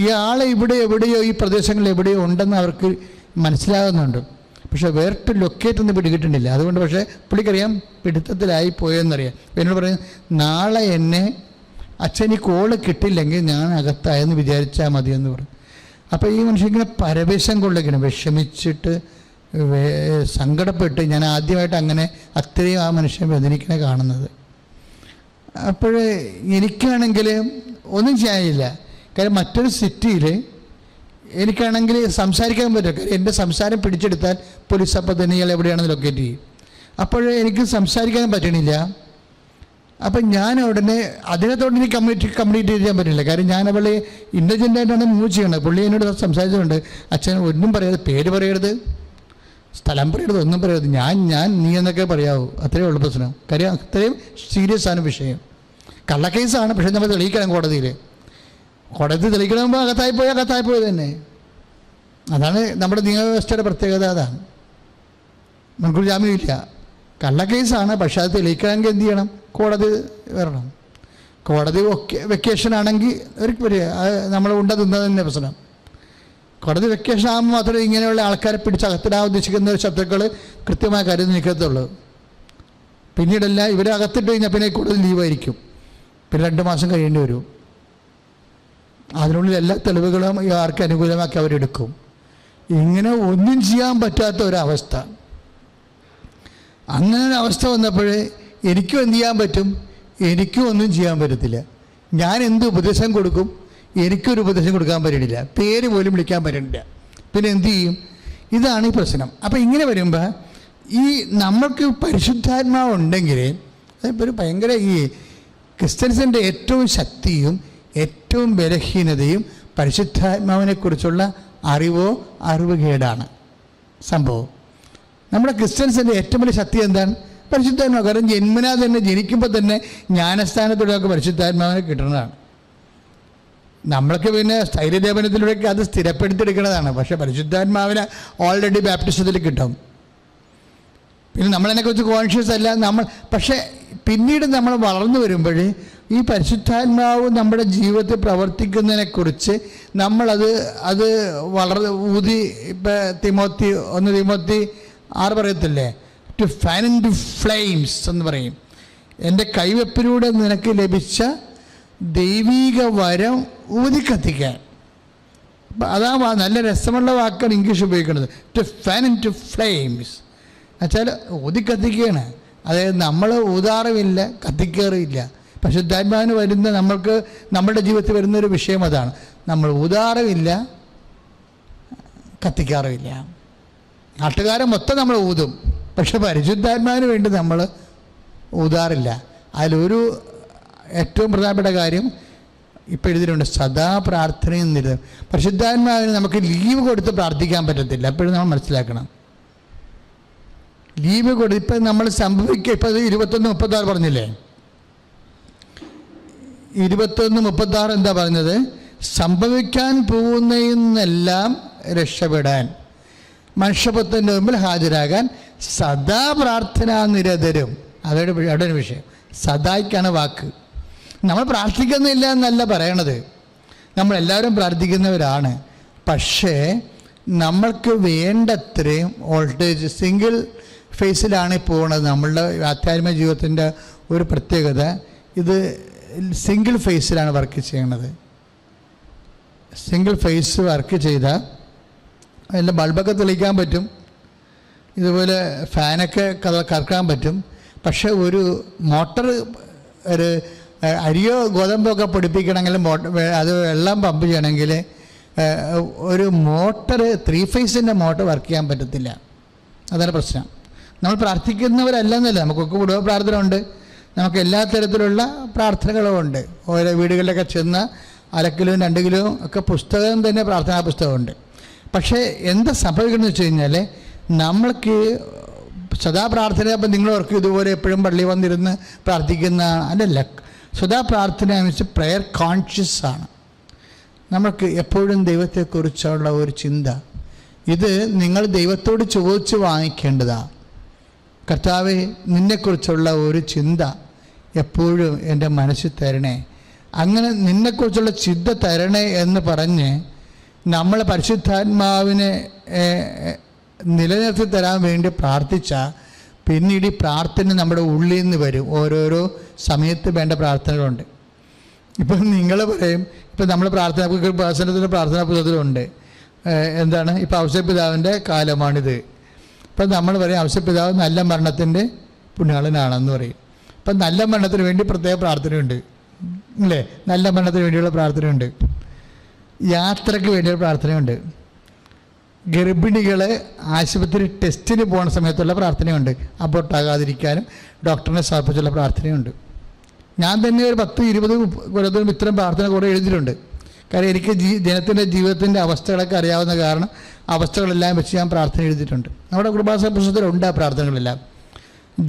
ഇയാൾ എവിടെയോ ഈ പ്രദേശങ്ങളിൽ എവിടെയോ ഉണ്ടെന്ന് അവർക്ക് മനസ്സിലാകുന്നുണ്ട്. പക്ഷേ വേറിട്ട് ലൊക്കേറ്റ് ഒന്നും പിടികിട്ടുന്നില്ല. അതുകൊണ്ട് പക്ഷേ പുള്ളിക്കറിയാം പിടുത്തത്തിലായി പോയെന്നറിയാം. എന്നോട് പറയും, നാളെ എന്നെ അച്ഛന് കോള് കിട്ടില്ലെങ്കിൽ ഞാൻ അകത്തായെന്ന് വിചാരിച്ചാൽ മതിയെന്ന് പറയും. അപ്പോൾ ഈ മനുഷ്യൻ ഇങ്ങനെ പരവേശം കൊള്ളിക്കണം, വിഷമിച്ചിട്ട് സങ്കടപ്പെട്ട്. ഞാൻ ആദ്യമായിട്ട് അങ്ങനെ അത്രയും ആ മനുഷ്യൻ വേദനിക്കണേ കാണുന്നത്. അപ്പോൾ എനിക്കാണെങ്കിൽ ഒന്നും ചെയ്യാനില്ല. കാര്യം മറ്റൊരു സിറ്റിയിൽ എനിക്കാണെങ്കിൽ സംസാരിക്കാൻ പറ്റില്ല. കാര്യം എൻ്റെ സംസാരം പിടിച്ചെടുത്താൽ പോലീസ് അപ്പം തന്നെ ഇയാൾ എവിടെയാണെന്ന് ലൊക്കേറ്റ് ചെയ്യും. അപ്പോൾ എനിക്ക് സംസാരിക്കാൻ പറ്റണില്ല. അപ്പം ഞാൻ ഉടനെ അതിനകത്തോട് എനിക്ക് കംപ്ലീറ്റ് ചെയ്യാൻ പറ്റില്ല. കാര്യം ഞാൻ അവളെ ഇൻ്റലിജൻ്റായിട്ടാണ് മൂവ് ചെയ്യണത്. പുള്ളി എന്നോട് സംസാരിച്ചുകൊണ്ട്, അച്ഛൻ ഒന്നും പറയരുത്, പേര് പറയരുത്, സ്ഥലം പറയരുത്, ഒന്നും പറയരുത്, ഞാൻ നീ എന്നൊക്കെ പറയാവൂ. അത്രയേ ഉള്ളൂ പ്രശ്നം. കാര്യം അത്രയും സീരിയസ് ആണ് വിഷയം. കള്ളക്കേസാണ്. പക്ഷേ നമ്മൾ തെളിയിക്കണം കോടതി തെളിയിക്കണമെമ്പോൾ അകത്തായി പോയത് തന്നെ. അതാണ് നമ്മുടെ നിയമവ്യവസ്ഥയുടെ പ്രത്യേകത. അതാണ് മുൻകൂർ ജാമ്യമില്ല. കള്ളക്കേസാണ്. പക്ഷെ അത് തെളിയിക്കണമെങ്കിൽ എന്ത് ചെയ്യണം? കോടതി വരണം. കോടതി വെക്കേഷൻ ആണെങ്കിൽ നമ്മൾ ഉണ്ട തിന്നതിൻ്റെ പ്രശ്നം. കോടതി വെക്കേഷൻ ആകുമ്പോൾ മാത്രമേ ഇങ്ങനെയുള്ള ആൾക്കാരെ പിടിച്ചകത്തിടാൻ ഉദ്ദേശിക്കുന്ന ഒരു ശത്രുക്കൾ കൃത്യമായ കാര്യം നിൽക്കത്തുള്ളൂ. പിന്നീടല്ല ഇവരെ അകത്തിട്ട് കഴിഞ്ഞാൽ പിന്നെ കൂടുതൽ ലീവായിരിക്കും. പിന്നെ 2 മാസം കഴിയേണ്ടി വരും. അതിനുള്ളിൽ എല്ലാ തെളിവുകളും ആർക്ക് അനുകൂലമാക്കി അവരെടുക്കും. ഇങ്ങനെ ഒന്നും ചെയ്യാൻ പറ്റാത്ത ഒരവസ്ഥ. അങ്ങനെ ഒരു അവസ്ഥ വന്നപ്പോൾ എനിക്കും എന്ത് ചെയ്യാൻ പറ്റും? എനിക്കും ഒന്നും ചെയ്യാൻ പറ്റത്തില്ല. ഞാൻ എന്ത് ഉപദേശം കൊടുക്കും? എനിക്കൊരു ഉപദേശം കൊടുക്കാൻ പറ്റണില്ല. പേര് പോലും വിളിക്കാൻ പറ്റണില്ല. പിന്നെ എന്തു ചെയ്യും? ഇതാണ് ഈ പ്രശ്നം. അപ്പം ഇങ്ങനെ വരുമ്പോൾ ഈ നമ്മൾക്ക് പരിശുദ്ധാത്മാവ് ഉണ്ടെങ്കിൽ അതിപ്പോൾ ഒരു ഭയങ്കര ഈ ക്രിസ്ത്യൻസിൻ്റെ ഏറ്റവും ശക്തിയും ഏറ്റവും ബലഹീനതയും പരിശുദ്ധാത്മാവിനെക്കുറിച്ചുള്ള അറിവുകേടാണ് സംഭവം. നമ്മുടെ ക്രിസ്ത്യൻസിൻ്റെ ഏറ്റവും വലിയ ശക്തി എന്താണ്? പരിശുദ്ധാത്മാവ്. കാരണം ജന്മനാ തന്നെ ജനിക്കുമ്പോൾ തന്നെ ജ്ഞാനസ്ഥാനത്തിലൂടെയൊക്കെ പരിശുദ്ധാത്മാവിനെ കിട്ടുന്നതാണ്. നമ്മളൊക്കെ പിന്നെ സ്ഥൈര്യദേപനത്തിലൂടെയൊക്കെ അത് സ്ഥിരപ്പെടുത്തിയെടുക്കുന്നതാണ്. പക്ഷേ പരിശുദ്ധാത്മാവിനെ ഓൾറെഡി ബാപ്റ്റിസത്തിൽ കിട്ടും. പിന്നെ നമ്മളതിനെക്കുറിച്ച് കോൺഷ്യസ് അല്ല പക്ഷേ പിന്നീട് നമ്മൾ വളർന്നു വരുമ്പോൾ ഈ പരിശുദ്ധാത്മാവ് നമ്മുടെ ജീവിതത്തിൽ പ്രവർത്തിക്കുന്നതിനെക്കുറിച്ച് നമ്മളത് ഊതി. ഇപ്പം തിമോത്തി 1 പറയത്തില്ലേ, to fan into flames എന്ന് പറയും. എൻ്റെ കൈവെപ്പിലൂടെ നിനക്ക് ലഭിച്ച ദൈവീക വരം ഊതി കത്തിക്കാൻ. അപ്പം അതാ നല്ല രസമുള്ള വാക്കാണ് ഇംഗ്ലീഷ് ഉപയോഗിക്കുന്നത്, to fan into flames. എന്നുവെച്ചാൽ ഊതി കത്തിക്കുകയാണ്. അതായത് നമ്മൾ ഊതാറുമില്ല, കത്തിക്കാറുമില്ല. പരിശുദ്ധാത്മാവിന് വരുന്ന നമ്മുടെ ജീവിതത്തിൽ വരുന്നൊരു വിഷയം അതാണ്. നമ്മൾ ഊതാറുമില്ല, കത്തിക്കാറുമില്ല. നാട്ടുകാരെ മൊത്തം നമ്മൾ ഊതും, പക്ഷെ പരിശുദ്ധാത്മാവിന് വേണ്ടി നമ്മൾ ഊതാറില്ല. അതിലൊരു ഏറ്റവും പ്രധാനപ്പെട്ട കാര്യം ഇപ്പം എഴുതിയിട്ടുണ്ട്, സദാ പ്രാർത്ഥനയും നിരന്തരം. പരിശുദ്ധാത്മാവിന് നമുക്ക് ലീവ് കൊടുത്ത് പ്രാർത്ഥിക്കാൻ പറ്റത്തില്ല. എപ്പോഴും നമ്മൾ മനസ്സിലാക്കണം. ലീവ് കൊടുത്ത് ഇപ്പം നമ്മൾ ഇപ്പം 21:36 പറഞ്ഞില്ലേ, 21:36 എന്താ പറഞ്ഞത്? സംഭവിക്കാൻ പോകുന്നതെന്നെല്ലാം രക്ഷപ്പെടാൻ മനുഷ്യപുത്രൻ്റെ മുമ്പിൽ ഹാജരാകാൻ സദാ പ്രാർത്ഥനാ നിരതരും. അവിടെ ഒരു വിഷയം, സദായ്ക്കാണ് വാക്ക്. നമ്മൾ പ്രാർത്ഥിക്കുന്നില്ല എന്നല്ല പറയണത്, നമ്മളെല്ലാവരും പ്രാർത്ഥിക്കുന്നവരാണ്. പക്ഷേ നമ്മൾക്ക് വേണ്ടത്രയും വോൾട്ടേജ് സിംഗിൾ ഫേസിലാണ് പോണത്. നമ്മളുടെ ആധ്യാത്മിക ജീവിതത്തിൻ്റെ ഒരു പ്രത്യേകത, ഇത് സിംഗിൾ ഫേസിലാണ് വർക്ക് ചെയ്യണത്. സിംഗിൾ ഫേസ് വർക്ക് ചെയ്താൽ അതിൻ്റെ ബൾബൊക്കെ തെളിയിക്കാൻ പറ്റും, ഇതുപോലെ ഫാനൊക്കെ കറക്കാൻ പറ്റും. പക്ഷേ ഒരു മോട്ടർ, ഒരു അരിയോ ഗോതമ്പോ ഒക്കെ പൊടിപ്പിക്കണമെങ്കിൽ അത് വെള്ളം പമ്പ് ചെയ്യണമെങ്കിൽ ഒരു മോട്ടർ 3 ഫേസിൻ്റെ മോട്ടർ വർക്ക് ചെയ്യാൻ പറ്റത്തില്ല. അതാണ് പ്രശ്നം. നമ്മൾ പ്രാർത്ഥിക്കുന്നവരല്ലെന്നല്ല, നമുക്കൊക്കെ കുടുംബ പ്രാർത്ഥന ഉണ്ട്, നമുക്ക് എല്ലാ തരത്തിലുള്ള പ്രാർത്ഥനകളും ഉണ്ട്. ഓരോ വീടുകളിലൊക്കെ ചെന്ന് 1 കിലോ 2 കിലോ ഒക്കെ പുസ്തകം തന്നെ പ്രാർത്ഥനാ പുസ്തകമുണ്ട്. പക്ഷേ എന്താ സംഭവിക്കണമെന്ന് വെച്ച് കഴിഞ്ഞാൽ, നമ്മൾക്ക് സദാ പ്രാർത്ഥന, അപ്പം നിങ്ങളവർക്ക് ഇതുപോലെ എപ്പോഴും പള്ളി വന്നിരുന്ന് പ്രാർത്ഥിക്കുന്ന അല്ലല്ല. സദാ പ്രാർത്ഥന മീൻസ് പ്രെയർ കോൺഷ്യസ് ആണ്. നമുക്ക് എപ്പോഴും ദൈവത്തെക്കുറിച്ചുള്ള ഒരു ചിന്ത, ഇത് നിങ്ങൾ ദൈവത്തോട് ചോദിച്ച് വാങ്ങിക്കേണ്ടതാണ്. കർത്താവേ, നിന്നെക്കുറിച്ചുള്ള ഒരു ചിന്ത എപ്പോഴും എൻ്റെ മനസ്സിൽ തരണേ. അങ്ങനെ നിന്നെക്കുറിച്ചുള്ള ചിന്ത തരണേ എന്ന് പറഞ്ഞ് നമ്മൾ പരിശുദ്ധാത്മാവിനെ നിലനിർത്തി തരാൻ വേണ്ടി പ്രാർത്ഥിച്ചാൽ പിന്നീട് ഈ പ്രാർത്ഥന നമ്മുടെ ഉള്ളിൽ നിന്ന് വരും. ഓരോരോ സമയത്ത് വേണ്ട പ്രാർത്ഥനകളുണ്ട്. ഇപ്പം നിങ്ങൾ പറയും, ഇപ്പം നമ്മൾ പ്രാർത്ഥനാ പുസ്തകത്തിലുണ്ട് എന്താണ്, ഇപ്പം ഔസേപ്പിതാവിൻ്റെ കാലമാണിത്. ഇപ്പം നമ്മൾ പറയും ഔസേപ്പിതാവ് നല്ല മരണത്തിൻ്റെ പുണ്യാളനാണെന്ന് പറയും. ഇപ്പം നല്ല മരണത്തിന് വേണ്ടി പ്രത്യേക പ്രാർത്ഥനയുണ്ട് അല്ലേ? നല്ല മരണത്തിന് വേണ്ടിയുള്ള പ്രാർത്ഥനയുണ്ട്. യാത്രയ്ക്ക് വേണ്ടിയുള്ള പ്രാർത്ഥനയുണ്ട്. ഗർഭിണികളെ ആശുപത്രി ടെസ്റ്റിന് പോകുന്ന സമയത്തുള്ള പ്രാർത്ഥനയുണ്ട്. അബോട്ടാകാതിരിക്കാനും ഡോക്ടറിനെ സമർപ്പിച്ചുള്ള പ്രാർത്ഥനയുണ്ട്. ഞാൻ തന്നെ ഒരു 10-20 കൊല്ലത്തോളം ഇത്തരം പ്രാർത്ഥന കൂടെ എഴുതിയിട്ടുണ്ട്. കാര്യം എനിക്ക് ജനത്തിൻ്റെ ജീവിതത്തിൻ്റെ അവസ്ഥകളൊക്കെ അറിയാവുന്ന കാരണം അവസ്ഥകളെല്ലാം വെച്ച് ഞാൻ പ്രാർത്ഥന എഴുതിയിട്ടുണ്ട്. നമ്മുടെ കുർബാന പുസ്തകത്തിലുണ്ട് ആ പ്രാർത്ഥനകളെല്ലാം.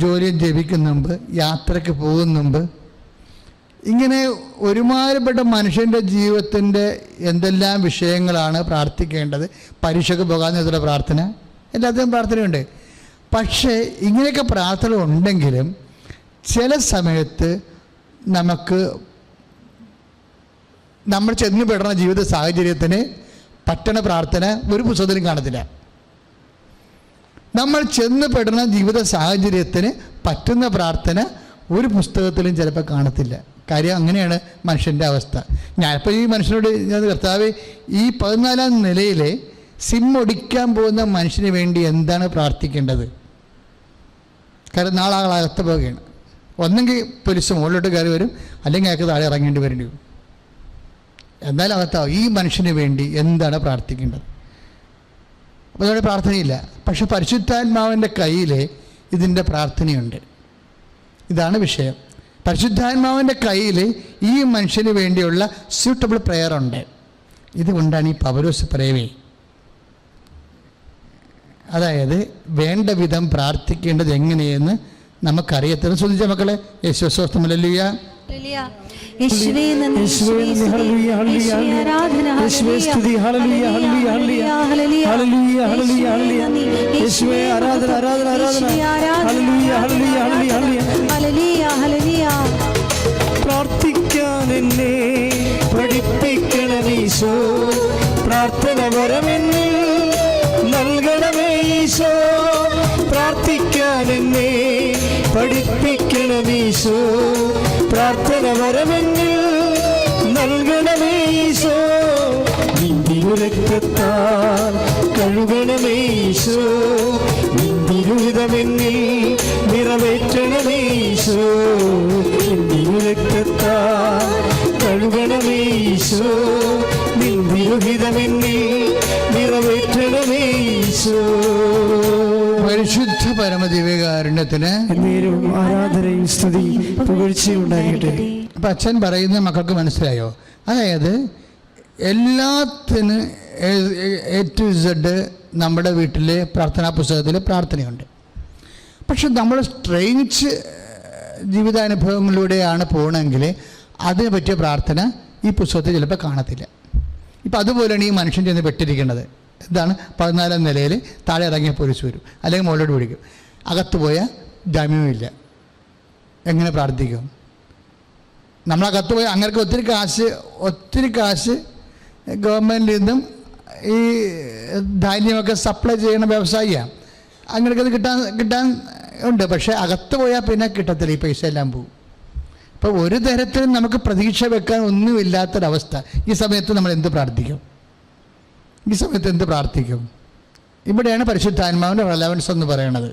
ജോലിയും ജപിക്കുന്ന മുമ്പ്, യാത്രയ്ക്ക് പോകുന്ന മുമ്പ്, ഇങ്ങനെ ഒരുമാതിരിപ്പെട്ട മനുഷ്യൻ്റെ ജീവിതത്തിൻ്റെ എന്തെല്ലാം വിഷയങ്ങളാണ് പ്രാർത്ഥിക്കേണ്ടത്. പരീക്ഷയ്ക്ക് പോകാമെന്നുള്ള പ്രാർത്ഥന, എല്ലാത്തിനും പ്രാർത്ഥനയുണ്ട്. പക്ഷേ ഇങ്ങനെയൊക്കെ പ്രാർത്ഥന ഉണ്ടെങ്കിലും ചില സമയത്ത് നമുക്ക് നമ്മൾ ചെന്ന് പെടുന്ന ജീവിത സാഹചര്യത്തിന് പറ്റണ പ്രാർത്ഥന ഒരു പുസ്തകത്തിലും കാണത്തില്ല. നമ്മൾ ചെന്ന് പെടുന്ന ജീവിത സാഹചര്യത്തിന് പറ്റുന്ന പ്രാർത്ഥന ഒരു പുസ്തകത്തിലും ചിലപ്പോൾ കാണത്തില്ല. കാര്യം അങ്ങനെയാണ് മനുഷ്യൻ്റെ അവസ്ഥ. ഞാനിപ്പോൾ ഈ മനുഷ്യനോട് ഞാൻ, കർത്താവേ, ഈ 14-ാം നിലയിലെ സിം ഒടിക്കാൻ പോകുന്ന മനുഷ്യന് വേണ്ടി എന്താണ് പ്രാർത്ഥിക്കേണ്ടത്? കാരണം നാളെ ആളകത്ത് പോവുകയാണ്. ഒന്നെങ്കിൽ പോലീസ് മുകളിലോട്ട് കയറി വരും, അല്ലെങ്കിൽ അയാൾക്ക് താഴെ ഇറങ്ങേണ്ടി വരേണ്ടി വരും. എന്നാലും അകത്താവും. ഈ മനുഷ്യന് വേണ്ടി എന്താണ് പ്രാർത്ഥിക്കേണ്ടത്? അപ്പോൾ അതോടെ പ്രാർത്ഥനയില്ല. പക്ഷെ പരിശുദ്ധാത്മാവിൻ്റെ കയ്യിൽ ഇതിൻ്റെ പ്രാർത്ഥനയുണ്ട്. ഇതാണ് വിഷയം. പരിശുദ്ധാത്മാവിൻ്റെ കയ്യിൽ ഈ മനുഷ്യന് വേണ്ടിയുള്ള സ്യൂട്ടബിൾ പ്രെയർ ഉണ്ട്. ഇതുകൊണ്ടാണ് ഈ പൗലോസ് പറയവേ, അതായത് വേണ്ട വിധം പ്രാർത്ഥിക്കേണ്ടത് എങ്ങനെയെന്ന് നമുക്കറിയത്തില്ല. ശ്രദ്ധിച്ച മക്കളെ, യേശുസ്വസ്ഥം. ഹല്ലേലൂയ, യേശുവേ നന്ദി, യേശുവേ ആരാധന, യേശുവേ സ്തുതി. ഹല്ലേലൂയ, ഹല്ലേലൂയ, ഹല്ലേലൂയ, ഹല്ലേലൂയ, ഹല്ലേലൂയ, ഹല്ലേലൂയ. യേശുവേ ആരാധന, ആരാധന, ആരാധന. ഹല്ലേലൂയ, ഹല്ലേലൂയ, ഹല്ലേലൂയ, ഹല്ലേലൂയ, ഹല്ലേലൂയ. പ്രാർത്ഥിക്കാൻ എന്നെ പഠിപ്പിക്കണം ഈശോ, പ്രാർത്ഥന വരമെന്നിൽ നൽകണമേ ഈശോ. പ്രാർത്ഥിക്കാൻ എന്നെ പഠിപ്പിക്കണം ഈശോ, പ്രാർത്ഥന വരമെന്നിൽ നൽകണമേ ഈശോ. നിന്തിരുരക്തത്താൽ കഴുകണമേ ഈശോ, നിന്തിരുഹിതമെന്നിൽ നിറവേറ്റണമേ ഈശോ. നിന്തിരുരക്തത്താൽ കഴുകണമേ ഈശോ, നിന്തിരുഹിതമെന്നിൽ നിറവേറ്റണമേ ഈശോ. പരിശുദ്ധ പരമദിവ്യകാരുണ്യത്തിന് ആരാധനയും സ്തുതിയും പുകഴ്ചയും ഉണ്ടാകട്ടെ. അപ്പം അച്ഛൻ പറയുന്ന മക്കൾക്ക് മനസ്സിലായോ? അതായത് എല്ലാത്തിനും A to Z നമ്മുടെ വീട്ടിലെ പ്രാർത്ഥനാ പുസ്തകത്തിൽ പ്രാർത്ഥനയുണ്ട്. പക്ഷെ നമ്മൾ സ്ട്രെയിഞ്ച് ജീവിതാനുഭവങ്ങളിലൂടെയാണ് പോകണമെങ്കിൽ അതിനെ പറ്റിയ പ്രാർത്ഥന ഈ പുസ്തകത്തിൽ ചിലപ്പോൾ കാണത്തില്ല. ഇപ്പം അതുപോലെയാണ് ഈ മനുഷ്യൻ ചെന്ന് പെട്ടിരിക്കുന്നത്. എന്താണ്? 14-ാം നിലയിൽ താഴെ ഇറങ്ങിയ പോലീസ് വരും, അല്ലെങ്കിൽ മുകളിലോട്ട് പിടിക്കും. അകത്ത് പോയാൽ ജാമ്യമില്ല. എങ്ങനെ പ്രാർത്ഥിക്കും? നമ്മളകത്ത് പോയി അങ്ങനെ ഒത്തിരി കാശ് ഗവൺമെൻറ്റിൽ നിന്നും ഈ ധാന്യമൊക്കെ സപ്ലൈ ചെയ്യുന്ന വ്യവസായിയാണ്. അങ്ങനെയൊക്കെ അത് കിട്ടാൻ ഉണ്ട്. പക്ഷേ അകത്ത് പോയാൽ പിന്നെ കിട്ടത്തില്ല, ഈ പൈസ എല്ലാം പോകും. അപ്പോൾ ഒരു തരത്തിലും നമുക്ക് പ്രതീക്ഷ വെക്കാൻ ഒന്നുമില്ലാത്തൊരവസ്ഥ. ഈ സമയത്ത് നമ്മൾ എന്ത് പ്രാർത്ഥിക്കും? ഇവിടെയാണ് പരിശുദ്ധാത്മാവിൻ്റെ റെലവൻസ് എന്ന് പറയുന്നത്.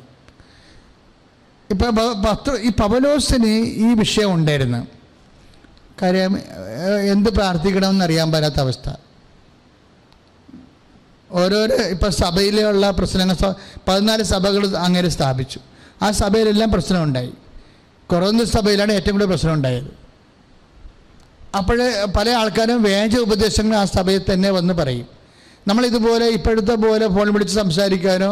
ഇപ്പോൾ ഈ പൗലോസിന് ഈ വിഷയം ഉണ്ടായിരുന്നു. കാര്യം എന്ത് പ്രാർത്ഥിക്കണമെന്നറിയാൻ പറ്റാത്ത അവസ്ഥ. ഇപ്പോൾ സഭയിലുള്ള പ്രശ്നങ്ങൾ 14 സഭകൾ അങ്ങനെ സ്ഥാപിച്ചു. ആ സഭയിലെല്ലാം പ്രശ്നമുണ്ടായി. കൊറോന്തോസ് സഭയിലാണ് ഏറ്റവും കൂടുതൽ പ്രശ്നം ഉണ്ടായത്. അപ്പോൾ പല ആൾക്കാരും വ്യാജ ഉപദേശങ്ങൾ ആ സഭയിൽ തന്നെ വന്ന് പറയും. നമ്മളിതുപോലെ ഇപ്പോഴത്തെ പോലെ ഫോൺ വിളിച്ച് സംസാരിക്കാനോ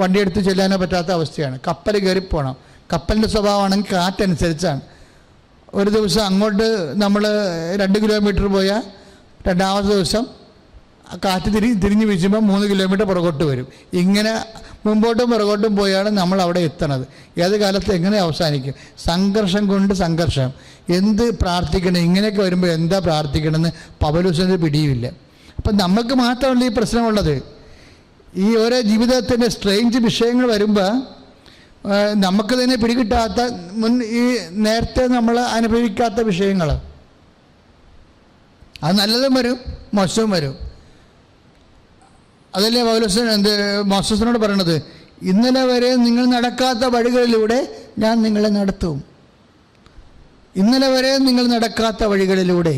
വണ്ടിയെടുത്ത് ചെല്ലാനോ പറ്റാത്ത അവസ്ഥയാണ്. കപ്പൽ കയറിപ്പോകണം. കപ്പലിൻ്റെ സ്വഭാവമാണെങ്കിൽ കാറ്റനുസരിച്ചാണ്. ഒരു ദിവസം അങ്ങോട്ട് നമ്മൾ 2 കിലോമീറ്റർ പോയാൽ രണ്ടാമത്തെ ദിവസം കാറ്റ് തിരിഞ്ഞ് വീശുമ്പോൾ 3 കിലോമീറ്റർ പുറകോട്ട് വരും. ഇങ്ങനെ മുമ്പോട്ടും പുറകോട്ടും പോയാണ് നമ്മൾ അവിടെ എത്തണത്. ഏത് കാലത്ത് എങ്ങനെ അവസാനിക്കും? സംഘർഷം കൊണ്ട് സംഘർഷം. എന്ത് പ്രാർത്ഥിക്കണം? ഇങ്ങനെയൊക്കെ വരുമ്പോൾ എന്താ പ്രാർത്ഥിക്കണമെന്ന് പൗലോസിന് പിടിയുമില്ല. അപ്പം നമുക്ക് മാത്രമല്ല ഈ പ്രശ്നമുള്ളത്. ഈ ഓരോ ജീവിതത്തിൻ്റെ സ്ട്രേഞ്ച് വിഷയങ്ങൾ വരുമ്പോൾ നമുക്ക് തന്നെ പിടികിട്ടാത്ത ഈ നേരത്തെ നമ്മൾ അനുഭവിക്കാത്ത വിഷയങ്ങൾ, അത് നല്ലതും വരും മോശവും വരും. അതല്ലേ മോശസിനോട് പറയണത്, ഇന്നലെ വരെ നിങ്ങൾ നടക്കാത്ത വഴികളിലൂടെ ഞാൻ നിങ്ങളെ നടത്തും. ഇന്നലെ വരെ നിങ്ങൾ നടക്കാത്ത വഴികളിലൂടെ.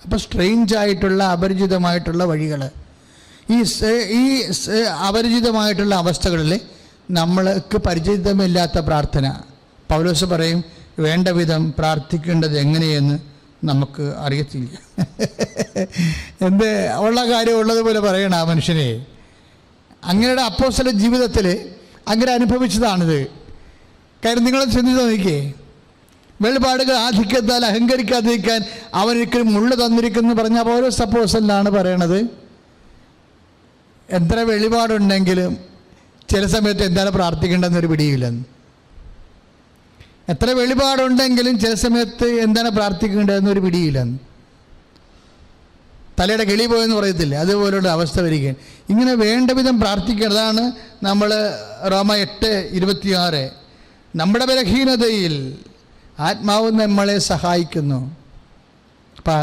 അപ്പോൾ സ്ട്രേഞ്ചായിട്ടുള്ള അപരിചിതമായിട്ടുള്ള വഴികൾ, ഈ അപരിചിതമായിട്ടുള്ള അവസ്ഥകളിൽ നമ്മൾക്ക് പരിചിതമില്ലാത്ത പ്രാർത്ഥന. പൗലോസ് പറയും, വേണ്ട വിധം പ്രാർത്ഥിക്കേണ്ടത് എങ്ങനെയെന്ന് നമുക്ക് അറിയത്തില്ല. ഉള്ള കാര്യം ഉള്ളതുപോലെ പറയണം ആ മനുഷ്യനെ. അങ്ങനെയുടെ അപ്പോസ്തല ജീവിതത്തിൽ അങ്ങനെ അനുഭവിച്ചതാണിത്. കാര്യം നിങ്ങൾ ചിന്തിച്ച് നോക്കിയേ, വെളിപാടുകൾ ആധിക്യത്താൽ അഹങ്കരിക്കാതിരിക്കാൻ അവനൊരിക്കലും മുള്ള തന്നിരിക്കുന്നു പറഞ്ഞ പൗലോസ് അപ്പോസ്തലനാണ് പറയണത്. എത്ര വെളിപാടുണ്ടെങ്കിലും ചില സമയത്ത് എന്താണ് പ്രാർത്ഥിക്കേണ്ടതെന്നൊരു പിടിയില്ലെന്ന്. എത്ര വെളിപാടുണ്ടെങ്കിലും ചില സമയത്ത് എന്താണ് പ്രാർത്ഥിക്കേണ്ടതെന്നൊരു പിടിയില്ലെന്ന്. തലയുടെ കിളി പോയെന്ന് പറയത്തില്ല, അതുപോലുള്ള അവസ്ഥ വരികയാണ്. ഇങ്ങനെ വേണ്ട വിധം പ്രാർത്ഥിക്കേണ്ടതാണ്. നമ്മൾ റോമ 8:26 നമ്മുടെ ബലഹീനതയിൽ ആത്മാവ് നമ്മളെ സഹായിക്കുന്നു. അപ്പം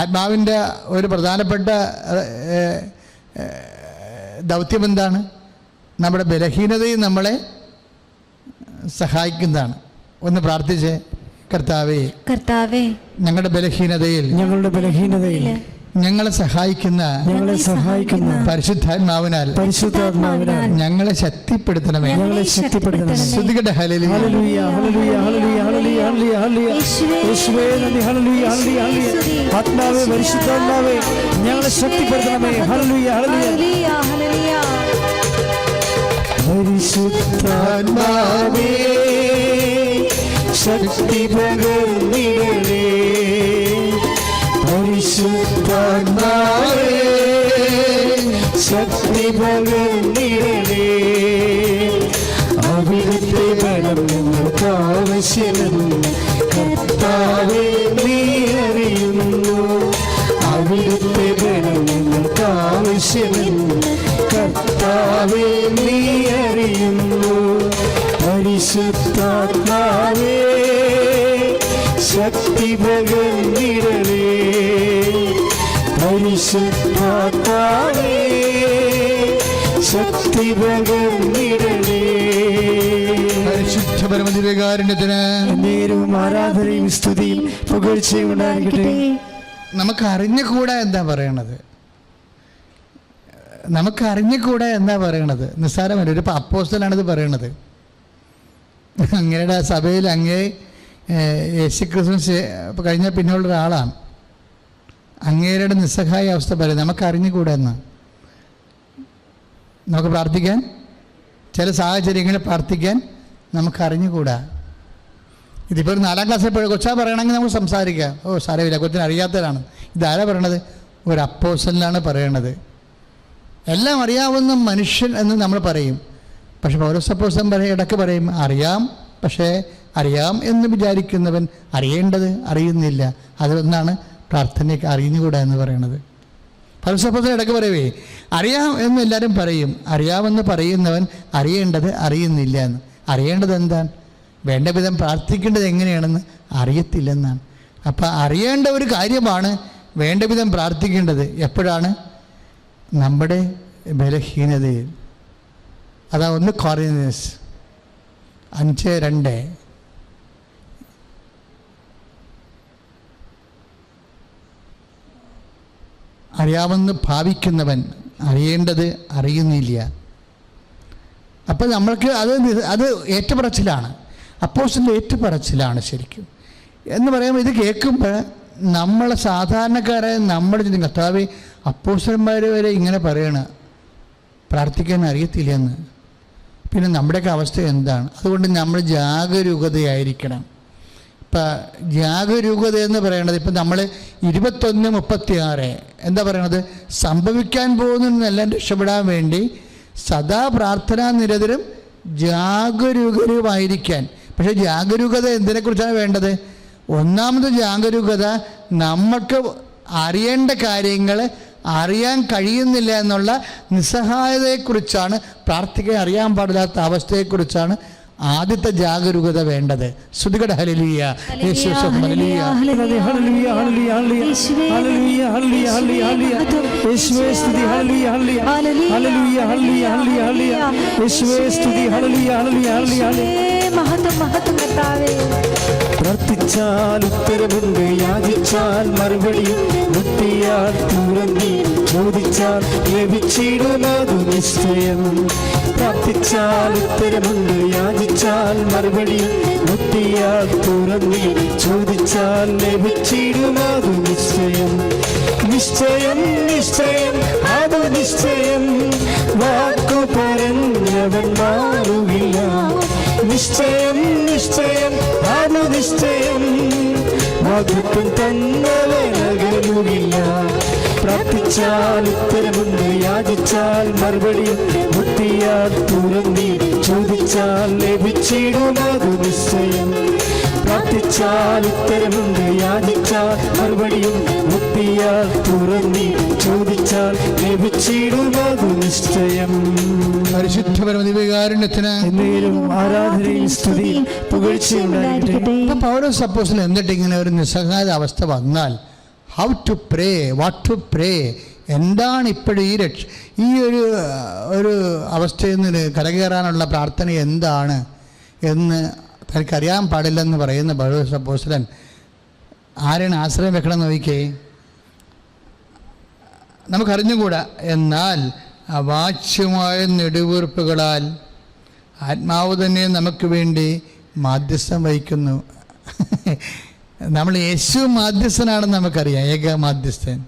ആത്മാവിൻ്റെ ഒരു പ്രധാനപ്പെട്ട ദൗത്യം എന്താണ്? നമ്മുടെ ബലഹീനതയിൽ നമ്മളെ സഹായിക്കുന്നതാണ്. ഒന്ന് പ്രാർത്ഥിച്ചേ, കർത്താവേ ഞങ്ങളുടെ ബലഹീനതയിൽ ഞങ്ങളെ സഹായിക്കുന്ന പരിശുദ്ധാത്മാവിനാൽ ഞങ്ങളെ ശക്തിപ്പെടുത്തണമേ. ശ്രുതികട്ടെ ഹല്ലേലൂയ. ആത്മാവേ, പരിശുദ്ധാത്മാവേ, ഞങ്ങളെ ശക്തിപ്പെടുത്തണമേ. ഹല്ലേലൂയ, ഹല്ലേലൂയ, ഹല്ലേലൂയ. പരിശുദ്ധാത്മാവേ ശക്തി പകർന്നിടണേ. പരിശുദ്ധാത്മാവേ ശക്തി പകർന്നിടണേ. അവിടുത്തെ ബലം ഞങ്ങൾക്ക് ആവശ്യമെന്ന് കർത്താവേ നീ അറിയുന്നു. അവിടുത്തെ ബലം ഞങ്ങൾക്ക് ആവശ്യമെന്ന് കർത്താവേ നീ അറിയുന്നു. പരിശുദ്ധാത്മാവേ ശക്തി പകർന്നിടണേ. പരിശുദ്ധാത്മാവേ ശക്തി പകർന്നിടണേ. പരിശുദ്ധ പരമദിവ്യകാരുണ്യത്തിന് നേരവും ആരാധനയും സ്തുതിയും പുകഴ്ചയും ഉണ്ടായിരിക്കട്ടെ. നമുക്ക് അറിഞ്ഞുകൂടാ എന്താ പറയണത്? നമുക്ക് അറിഞ്ഞുകൂടാ എന്താ പറയണത്? നിസ്സാരമല്ല. ഒരു അപ്പോസ്തലനാണിത് പറയണത്. അങ്ങയുടെ സഭയിൽ അങ്ങേ യേശുക്രിസ്തു കഴിഞ്ഞ പിന്നെയുള്ള ഒരാളാണ്. അങ്ങേരുടെ നിസ്സഹായ അവസ്ഥ പറയും. നമുക്ക് അറിഞ്ഞുകൂടാ എന്ന്. നമുക്ക് പ്രാർത്ഥിക്കാൻ, ചില സാഹചര്യങ്ങളിൽ പ്രാർത്ഥിക്കാൻ നമുക്ക് അറിഞ്ഞുകൂടാ. ഇതിപ്പോൾ ഒരു 4ാം ക്ലാസ്സിൽ കൊച്ചാ പറയണമെങ്കിൽ നമുക്ക് സംസാരിക്കാം. ഓ സാരമില്ല, കൊച്ചിന് അറിയാത്തവരാണ്. ഇതാരാ പറയണത്? ഒരു അപ്പോസ്തലനാണ് പറയണത്. എല്ലാം അറിയാവുന്ന മനുഷ്യൻ എന്ന് നമ്മൾ പറയും. പക്ഷെ പൗലോസ് അപ്പോസ്തലൻ ഇടയ്ക്ക് പറയും, അറിയാം, പക്ഷേ അറിയാം എന്ന് വിചാരിക്കുന്നവൻ അറിയേണ്ടത് അറിയുന്നില്ല. അതൊന്നാണ് പ്രാർത്ഥനയ്ക്ക് അറിഞ്ഞുകൂടാ എന്ന് പറയുന്നത്. പൗലോസ് ഇടയ്ക്ക് പറയവേ, അറിയാം എന്ന് എല്ലാവരും പറയും, അറിയാമെന്ന് പറയുന്നവൻ അറിയേണ്ടത് അറിയുന്നില്ല എന്ന്. അറിയേണ്ടത് എന്താണ്? വേണ്ട വിധം പ്രാർത്ഥിക്കേണ്ടത് എങ്ങനെയാണെന്ന് അറിയത്തില്ലെന്നാണ്. അപ്പം അറിയേണ്ട ഒരു കാര്യമാണ് വേണ്ട വിധം പ്രാർത്ഥിക്കേണ്ടത്. എപ്പോഴാണ്? നമ്മുടെ ബലഹീനതയിൽ. അതാ 1 കൊറിന്ത്യൻസ് 5:2. അറിയാമെന്ന് ഭാവിക്കുന്നവൻ അറിയേണ്ടത് അറിയുന്നില്ല. അപ്പം നമ്മൾക്ക് അത് ഏറ്റുപറച്ചിലാണ്, അപ്പോസ്തലൻ്റെ ഏറ്റുപറച്ചിലാണ് ശരിക്കും എന്ന് പറയുമ്പോൾ. ഇത് കേൾക്കുമ്പോൾ നമ്മളെ സാധാരണക്കാരായ നമ്മുടെ ചിന്തിക്കും, കർത്താവേ, അപ്പോസ്തലന്മാർ വരെ ഇങ്ങനെ പറയണ പ്രാർത്ഥിക്കാൻ അറിയത്തില്ലെന്ന്, പിന്നെ നമ്മുടെയൊക്കെ അവസ്ഥ എന്താണ്? അതുകൊണ്ട് നമ്മൾ ജാഗരൂകതയായിരിക്കണം. ഇപ്പം ജാഗരൂകത എന്ന് പറയണത്, ഇപ്പം നമ്മൾ 21:36 എന്താ പറയണത്? സംഭവിക്കാൻ പോകുന്നതെല്ലാം രക്ഷപ്പെടാൻ വേണ്ടി സദാ പ്രാർത്ഥനാ നിരതരും ജാഗരൂകരുമായിരിക്കാൻ. പക്ഷേ ജാഗരൂകത എന്തിനെക്കുറിച്ചാണ് വേണ്ടത്? ഒന്നാമത് ജാഗരൂകത നമുക്ക് അറിയേണ്ട കാര്യങ്ങൾ അറിയാൻ കഴിയുന്നില്ല എന്നുള്ള നിസ്സഹായതയെക്കുറിച്ചാണ്, പ്രാർത്ഥിക്കാൻ അറിയാൻ പാടില്ലാത്ത അവസ്ഥയെക്കുറിച്ചാണ് ആദ്യത്തെ ജാഗരൂകത വേണ്ടത്. ശ്രുതികട ഹല്ലേലൂയ, യേശുവേ ഹല്ലേലൂയ, ഹല്ലേലൂയ, ഹല്ലേലൂയ, ഹല്ലേലൂയ, ഹല്ലേലൂയ, ഹല്ലേലൂയ, യേശുവേ സ്തുതി, ഹല്ലേലൂയ, ഹല്ലേലൂയ, ഹല്ലേലൂയ, ഹല്ലേലൂയ, ഹല്ലേലൂയ, യേശുവേ സ്തുതി, ഹല്ലേലൂയ, ഹല്ലേലൂയ, ഹല്ലേലൂയ, മഹത്വം, മഹത്വം കർത്താവേ. പ്രാർത്ഥിച്ചാൽ ഉത്തരമുണ്ട്, യാചിച്ചാൽ മറുപടിയുണ്ട്, മുട്ടിയാൽ തുറന്നി, ചോദിച്ചാൽ ലഭിച്ചിടുന്നതു നിശ്ചയം. പ്രാർത്ഥിച്ചാൽ ഉത്തരമുണ്ട്, യാചിച്ചാൽ മറുപടിയുണ്ട്, മുട്ടിയാൽ തുറന്നി, ചോദിച്ചാൽ ലഭിച്ചിടുന്നതു നിശ്ചയം. നിശ്ചയം, നിശ്ചയം, അത് നിശ്ചയം, വാക്കു പറഞ്ഞവൻ മാറുകില്ല. നിശ്ചയം, നിശ്ചയം, അത് നിശ്ചയം, വാഗ്ദത്തം തന്നവനകലുകില്ല. പ്രാർത്ഥിച്ചാൽ ഉത്തരമുണ്ട്, യാചിച്ചാൽ മറുപടിയുണ്ട്, മുട്ടിയാൽ തുറന്നി, ചോദിച്ചാൽ ലഭിച്ചിടുന്നതു നിശ്ചയം. പ്രാർത്ഥിച്ചാൽ ഉത്തരമുണ്ട്, യാചിച്ചാൽ മറുപടിയുണ്ട്, മുട്ടിയാൽ തുറന്നി, ചോദിച്ചാൽ ലഭിച്ചിടുന്നതു നിശ്ചയം. പരിശുദ്ധ പരമദിവ്യകാരുണ്യത്തിന് എന്നേരും ആരാധനയും സ്തുതിയും പുകഴ്ചയും ഉണ്ടായിരിക്കട്ടെ. ഇപ്പം പൗലോസ് അപ്പോസ്തലൻ എന്നിട്ട് ഇങ്ങനെ ഒരു നിസ്സഹായ അവസ്ഥ വന്നാൽ how to pray, what to pray, എന്താണ് ഇപ്പോഴും ഈ ഒരു അവസ്ഥയിൽ നിന്ന് കരകയറാനുള്ള പ്രാർത്ഥന എന്താണ് എന്ന് തനിക്കറിയാൻ പാടില്ലെന്ന് പറയുന്ന പൗലോസ് അപ്പോസ്തലൻ ആരെയാണ് ആശ്രയം വെക്കണം നോക്കിക്കേ? നമുക്കറിഞ്ഞുകൂടാ. എന്നാൽ അവാച്യമായ നെടുവീർപ്പുകളാൽ ആത്മാവ് തന്നെ നമുക്ക് വേണ്ടി മാധ്യസ്ഥം വഹിക്കുന്നു. നമ്മൾ യേശു മാധ്യസ്ഥനാണെന്ന് നമുക്കറിയാം, ഏക മാധ്യസ്ഥൻ.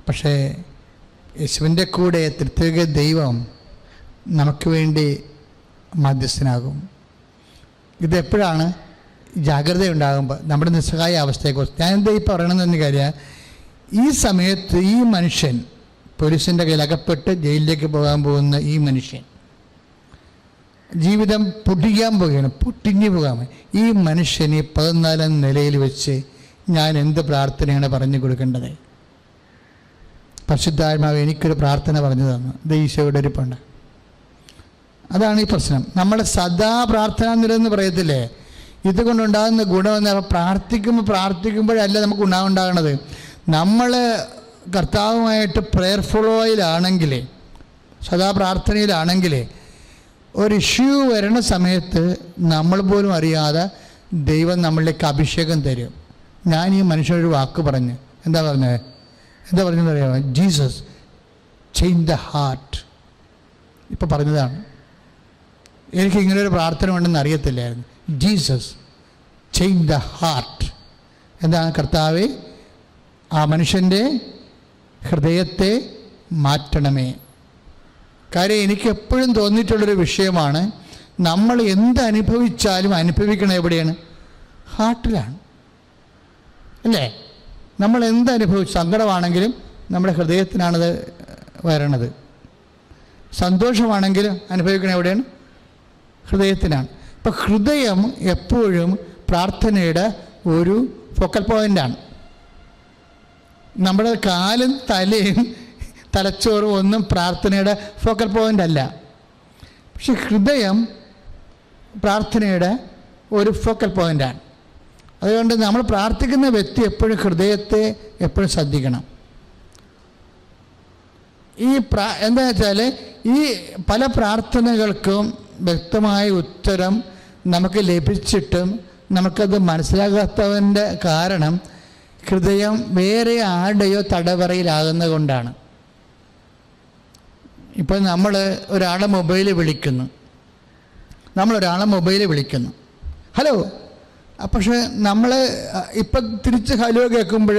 പക്ഷേ യേശുവിൻ്റെ കൂടെ ത്രിത്വിക ദൈവം നമുക്ക് വേണ്ടി മാധ്യസ്ഥനാകും. ഇതെപ്പോഴാണ്? ജാഗ്രത ഉണ്ടാകുമ്പോൾ, നമ്മുടെ നിസ്സഹായ അവസ്ഥയെക്കുറിച്ച്. ഞാനെന്താ ഈ പറയണമെന്ന് കാര്യം, ഈ സമയത്ത് ഈ മനുഷ്യൻ പോലീസിൻ്റെ കയ്യിൽ അകപ്പെട്ട് ജയിലിലേക്ക് പോകാൻ പോകുന്ന ഈ മനുഷ്യൻ ജീവിതം പൊട്ടിഞ്ഞു പോകാൻ ഈ മനുഷ്യന് 14ാം നിലയിൽ വെച്ച് ഞാൻ എന്ത് പ്രാർത്ഥനയാണ് പറഞ്ഞു കൊടുക്കേണ്ടത്? പരിശുദ്ധാത്മാവ് എനിക്കൊരു പ്രാർത്ഥന പറഞ്ഞു തന്നു, ഈശോയുടെ ഒരു പണ്ട്. അതാണ് ഈ പ്രശ്നം. നമ്മൾ സദാ പ്രാർത്ഥനാ നിലയെന്ന് പറയത്തില്ലേ? ഇതുകൊണ്ടുണ്ടാകുന്ന ഗുണമെന്ന് പ്രാർത്ഥിക്കുമ്പോഴല്ല നമുക്ക് ഉണ്ടാകണത്. നമ്മൾ കർത്താവുമായിട്ട് പ്രേയർഫുള്ളോയിലാണെങ്കിൽ, സദാ പ്രാർത്ഥനയിലാണെങ്കിൽ, ഒരു ഇഷ്യൂ വരണ സമയത്ത് നമ്മൾ പോലും അറിയാതെ ദൈവം നമ്മളിലേക്ക് അഭിഷേകം തരും. ഞാൻ ഈ മനുഷ്യനൊരു വാക്ക് പറഞ്ഞു, എന്താ പറഞ്ഞതെന്ന് അറിയാമോ? Jesus change the heart. ഇപ്പം പറഞ്ഞതാണ്. എനിക്ക് ഇങ്ങനൊരു പ്രാർത്ഥന ഉണ്ടെന്ന് അറിയത്തില്ലായിരുന്നു. Jesus change the heart. എന്താണ്? കർത്താവേ, ആ മനുഷ്യൻ്റെ ഹൃദയത്തെ മാറ്റണമേ. കാര്യം എനിക്ക് എപ്പോഴും തോന്നിയിട്ടുള്ളൊരു വിഷയമാണ്, നമ്മൾ എന്ത് അനുഭവിച്ചാലും അനുഭവിക്കണം എവിടെയാണ്? ഹാർട്ടിലാണ്, അല്ലേ? നമ്മൾ എന്തനുഭവിച്ചു, സങ്കടമാണെങ്കിലും നമ്മുടെ ഹൃദയത്തിനാണത് വരണത്. സന്തോഷമാണെങ്കിലും അനുഭവിക്കണം എവിടെയാണ്? ഹൃദയത്തിനാണ്. ഇപ്പം ഹൃദയം എപ്പോഴും പ്രാർത്ഥനയുടെ ഒരു ഫോക്കൽ പോയിൻ്റാണ്. നമ്മുടെ കാലും തലയും തലച്ചോറും ഒന്നും പ്രാർത്ഥനയുടെ ഫോക്കൽ പോയിൻ്റ് അല്ല. പക്ഷെ ഹൃദയം പ്രാർത്ഥനയുടെ ഒരു ഫോക്കൽ പോയിൻ്റാണ്. അതുകൊണ്ട് നമ്മൾ പ്രാർത്ഥിക്കുന്ന വ്യക്തി എപ്പോഴും ഹൃദയത്തെ എപ്പോഴും ശ്രദ്ധിക്കണം. എന്താ വെച്ചാൽ ഈ പല പ്രാർത്ഥനകൾക്കും വ്യക്തമായ ഉത്തരം നമുക്ക് ലഭിച്ചിട്ടും നമുക്കത് മനസ്സിലാകാത്തതിൻ്റെ കാരണം ഹൃദയം വേറെ ആരുടെയോ തടവറയിലാകുന്നത് കൊണ്ടാണ്. ഇപ്പോൾ നമ്മൾ ഒരാളെ മൊബൈലിൽ വിളിക്കുന്നു, ഹലോ. പക്ഷേ നമ്മൾ ഇപ്പം തിരിച്ച് ഹലോ കേൾക്കുമ്പോൾ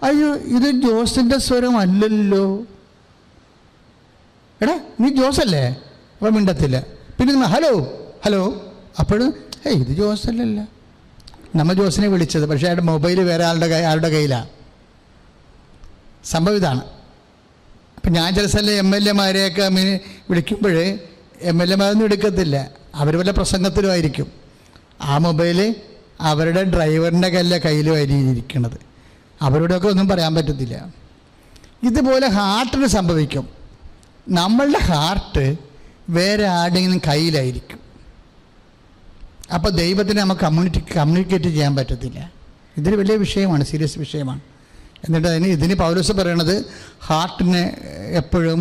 അയ്യോ ഇത് ജോസിൻ്റെ സ്വരമല്ലല്ലോ. എടാ നീ ജോസല്ലേ? അപ്പോൾ മിണ്ടത്തില്ല. പിന്നെ നമ്മൾ ഹലോ അപ്പോഴും ഇത് ജോസല്ലല്ല. നമ്മൾ ജോസിനെ വിളിച്ചത്, പക്ഷേ അയാളുടെ മൊബൈൽ വേറെ ആളുടെ കയ്യിലാണ്. സംഭവം ഇതാണ്. അപ്പം ഞാൻ ചില സ്ഥലം MLA-മാരെയൊക്കെ വിളിക്കുമ്പോൾ MLA-മാരൊന്നും എടുക്കത്തില്ല. അവർ വല്ല പ്രസംഗത്തിലുമായിരിക്കും. ആ മൊബൈൽ അവരുടെ ഡ്രൈവറിൻ്റെ കയ്യിലും ഇരിക്കുന്നത്. അവരോടൊക്കെ ഒന്നും പറയാൻ പറ്റത്തില്ല. ഇതുപോലെ ഹാർട്ടിന് സംഭവിക്കും. നമ്മളുടെ ഹാർട്ട് വേറെ ആരുടെയെങ്കിലും കയ്യിലായിരിക്കും. അപ്പോൾ ദൈവത്തിന് നമുക്ക് കമ്മ്യൂണിക്കേറ്റ് ചെയ്യാൻ പറ്റത്തില്ല. ഇതൊരു വലിയ വിഷയമാണ്, സീരിയസ് വിഷയമാണ്. എന്നിട്ട് ഇതിന് പൗലോസ് പറയണത് ഹാർട്ടിന് എപ്പോഴും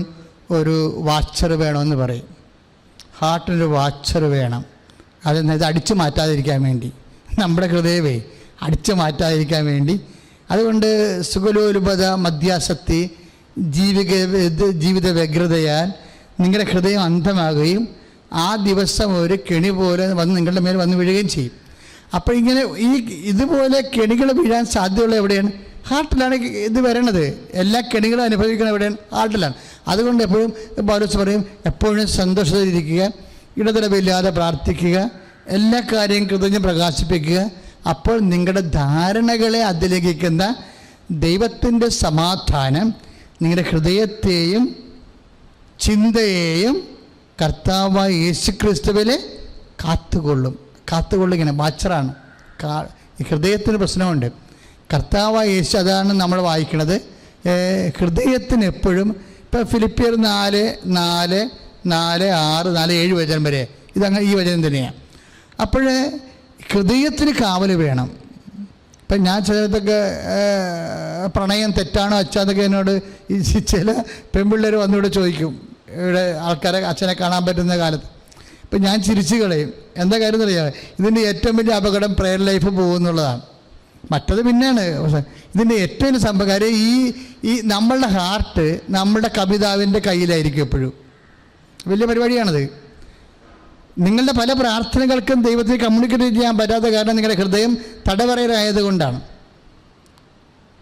ഒരു വാച്ചർ വേണമെന്ന് പറയും. ഹാർട്ടിനൊരു വാച്ചർ വേണം. ഇത് അടിച്ചു മാറ്റാതിരിക്കാൻ വേണ്ടി, നമ്മുടെ ഹൃദയമേ അടിച്ചു മാറ്റാതിരിക്കാൻ വേണ്ടി. അതുകൊണ്ട് സുഖലോലുപത മദ്യാസക്തി ജീവിത വ്യഗ്രതയാൽ നിങ്ങളുടെ ഹൃദയം അന്ധമാകുകയും ആ ദിവസം ഒരു കെണി പോലെ വന്ന് നിങ്ങളുടെ മേൽ വന്ന് വീഴുകയും ചെയ്യും. അപ്പോൾ ഇങ്ങനെ ഇതുപോലെ കെണികൾ വീഴാൻ സാധ്യതയുള്ള എവിടെയാണ്? ഹാർട്ടിലാണ് ഇത് വരണത്. എല്ലാ കെണികളും അനുഭവിക്കുന്നത് എവിടെയാണ്? ഹാർട്ടിലാണ്. അതുകൊണ്ട് എപ്പോഴും പൗലോസ് പറയും, എപ്പോഴും സന്തോഷത്തിലിരിക്കുക, ഇടതടവില്ലാതെ പ്രാർത്ഥിക്കുക, എല്ലാ കാര്യവും കൃതജ്ഞ പ്രകാശിപ്പിക്കുക. അപ്പോൾ നിങ്ങളുടെ ധാരണകളെ അതിലേക്കുന്ന ദൈവത്തിൻ്റെ സമാധാനം നിങ്ങളുടെ ഹൃദയത്തെയും ചിന്തയെയും കർത്താവായ യേശുക്രിസ്തുവിൽ കാത്തുകൊള്ളിങ്ങനെ വാച്ചറാണ്. ഈ ഹൃദയത്തിന് പ്രശ്നമുണ്ട്. കർത്താവായ യേശു, അതാണ് നമ്മൾ വായിക്കുന്നത്. ഹൃദയത്തിന് എപ്പോഴും ഇപ്പോൾ ഫിലിപ്പിയർ 4:6-7 വചനം വരെ ഇതങ്ങനെ ഈ വചനം തന്നെയാണ്. അപ്പോൾ ഹൃദയത്തിന് കാവൽ വേണം. ഇപ്പം ഞാൻ ചിലതൊക്കെ പ്രണയം തെറ്റാണോ അച്ഛാന്നൊക്കെ എന്നോട് ചില പെൺപിള്ളേർ വന്നിവിടെ ചോദിക്കും, ഇവിടെ ആൾക്കാരെ അച്ഛനെ കാണാൻ പറ്റുന്ന കാലത്ത്. ഇപ്പം ഞാൻ ചിരിച്ചു കളയും. എന്താ കാര്യം എന്നറിയാം? ഇതിൻ്റെ ഏറ്റവും വലിയ അപകടം പ്രെയർ ലൈഫ് പോകുന്നുള്ളതാണ്. മറ്റത് പിന്നെയാണ്. ഇതിൻ്റെ ഏറ്റവും വലിയ സംഭവം കാര്യം ഈ നമ്മളുടെ ഹാർട്ട് നമ്മളുടെ കപിതാവിൻ്റെ കയ്യിലായിരിക്കും എപ്പോഴും. വലിയ പരിപാടിയാണത്. നിങ്ങളുടെ പല പ്രാർത്ഥനകൾക്കും ദൈവത്തിന് കമ്മ്യൂണിക്കേറ്റ് ചെയ്യാൻ പറ്റാത്ത കാരണം നിങ്ങളുടെ ഹൃദയം തടവറയിലായത് കൊണ്ടാണ്.